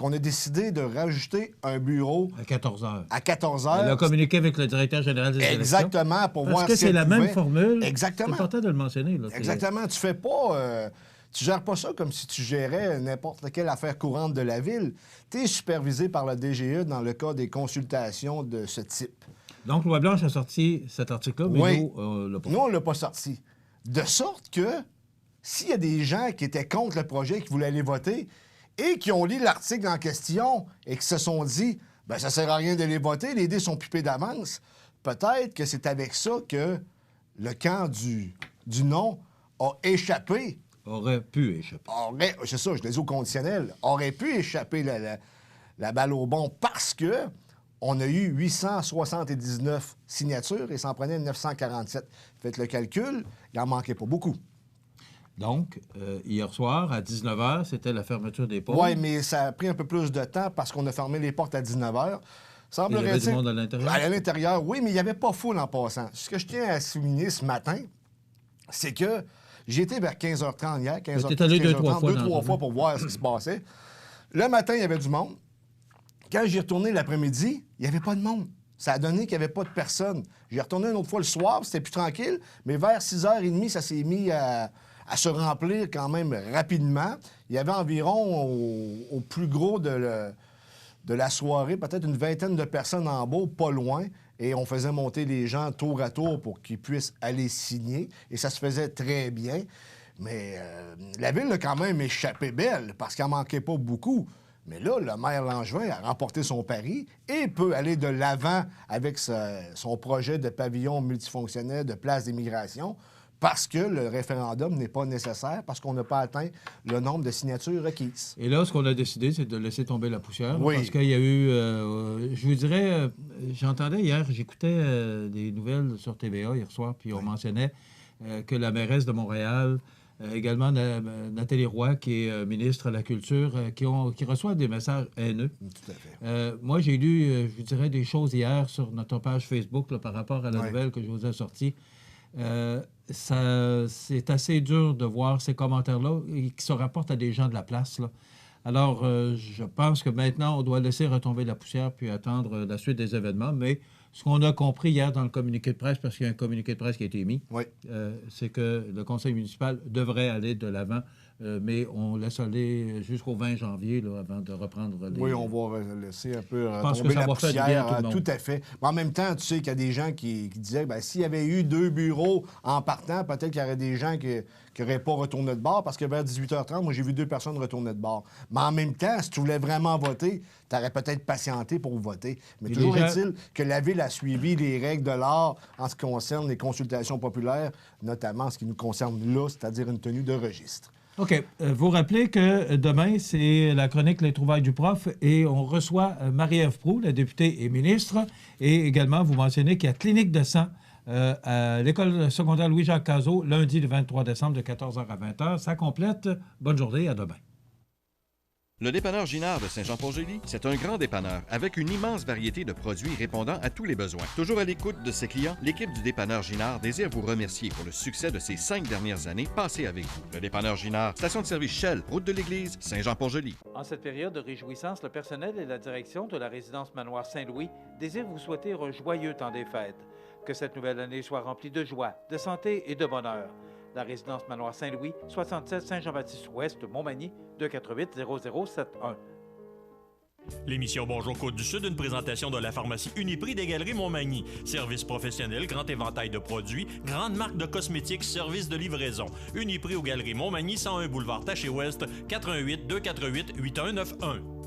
qu'on a décidé de rajouter un bureau... À 14 heures. À 14 heures. Elle a communiqué avec le directeur général des élections. Exactement, pour voir si parce que c'est la même formule. Exactement. C'est important de le mentionner. Là. Exactement. Tu fais pas... tu gères pas ça comme si tu gérais n'importe quelle affaire courante de la Ville. Tu es supervisé par le DGE dans le cas des consultations de ce type. Donc, Loi Blanche a sorti cet article-là, mais oui. nous, on l'a pas. Nous, on l'a pas sorti. De sorte que s'il y a des gens qui étaient contre le projet, qui voulaient aller voter... et qui ont lu l'article en question et qui se sont dit « ben ça sert à rien de les voter, les dés sont pipés d'avance », peut-être que c'est avec ça que le camp du non a échappé. Aurait pu échapper. C'est ça, je l'ai dit au conditionnel. Aurait pu échapper la balle au bon parce que on a eu 879 signatures et s'en prenait 947. Faites le calcul, il n'en manquait pas beaucoup. Donc, hier soir, à 19h, c'était la fermeture des portes. Oui, mais ça a pris un peu plus de temps parce qu'on a fermé les portes à 19h. Il y avait du monde à l'intérieur? À l'intérieur, oui, mais il n'y avait pas foule en passant. Ce que je tiens à souligner ce matin, c'est que j'ai été vers 15h30 hier, 15h30, tu es allé 2-3 fois pour voir ce qui se passait. Le matin, il y avait du monde. Quand j'y retourné l'après-midi, il n'y avait pas de monde. Ça a donné qu'il n'y avait pas de personne. J'y retourné une autre fois le soir, c'était plus tranquille, mais vers 6h30, ça s'est mis à se remplir quand même rapidement. Il y avait environ, au plus gros de la soirée, peut-être une vingtaine de personnes en bas, pas loin, et on faisait monter les gens tour à tour pour qu'ils puissent aller signer, et ça se faisait très bien. Mais la Ville a quand même échappé belle, parce qu'il n'en manquait pas beaucoup. Mais là, le maire Langevin a remporté son pari et peut aller de l'avant avec son projet de pavillon multifonctionnel de place d'immigration, parce que le référendum n'est pas nécessaire, parce qu'on n'a pas atteint le nombre de signatures requises. Et là, ce qu'on a décidé, c'est de laisser tomber la poussière. Oui. Parce qu'il y a eu, je vous dirais, j'entendais hier, j'écoutais des nouvelles sur TVA hier soir, puis on mentionnait que la mairesse de Montréal, également Nathalie Roy, qui est ministre de la Culture, qui reçoit des messages haineux. Tout à fait. Moi, j'ai lu, je vous dirais, des choses hier sur notre page Facebook là, par rapport à la nouvelle que je vous ai sortie. C'est assez dur de voir ces commentaires-là qui se rapportent à des gens de la place. Là. Alors, je pense que maintenant, on doit laisser retomber la poussière puis attendre la suite des événements. Mais ce qu'on a compris hier dans le communiqué de presse, parce qu'il y a un communiqué de presse qui a été émis, c'est que le conseil municipal devrait aller de l'avant, mais on laisse aller jusqu'au 20 janvier là, avant de reprendre les... Oui, on va laisser un peu pense tomber que ça la va faire du bien poussière. à tout le monde. Tout à fait. Mais en même temps, tu sais qu'il y a des gens qui disaient que s'il y avait eu 2 bureaux en partant, peut-être qu'il y aurait des gens qui n'auraient pas retourné de bord, parce que vers 18h30, moi, j'ai vu 2 personnes retourner de bord. Mais en même temps, si tu voulais vraiment voter, tu aurais peut-être patienté pour voter. Mais Et toujours les gens... est-il que la Ville a suivi les règles de l'art en ce qui concerne les consultations populaires, notamment en ce qui nous concerne là, c'est-à-dire une tenue de registre. OK. Vous rappelez que demain, c'est la chronique Les Trouvailles du prof et on reçoit Marie-Ève Proulx, la députée et ministre. Et également, vous mentionnez qu'il y a clinique de sang à l'école secondaire Louis-Jacques Cazot, lundi le 23 décembre de 14h à 20h. Ça complète. Bonne journée. À demain. Le dépanneur Ginard de Saint-Jean-Port-Joli, c'est un grand dépanneur avec une immense variété de produits répondant à tous les besoins. Toujours à l'écoute de ses clients, l'équipe du dépanneur Ginard désire vous remercier pour le succès de ces 5 dernières années passées avec vous. Le dépanneur Ginard, station de service Shell, route de l'église, Saint-Jean-Port-Joli. En cette période de réjouissance, le personnel et la direction de la résidence Manoir Saint-Louis désirent vous souhaiter un joyeux temps des fêtes. Que cette nouvelle année soit remplie de joie, de santé et de bonheur. La résidence Manoir Saint-Louis, 67 Saint-Jean-Baptiste-Ouest, Montmagny, 248-0071. L'émission Bonjour Côte-du-Sud, une présentation de la pharmacie Uniprix des Galeries Montmagny. Service professionnel, grand éventail de produits, grande marque de cosmétiques, service de livraison. Uniprix aux Galeries Montmagny, 101 boulevard Taché-Ouest, 88-248-8191.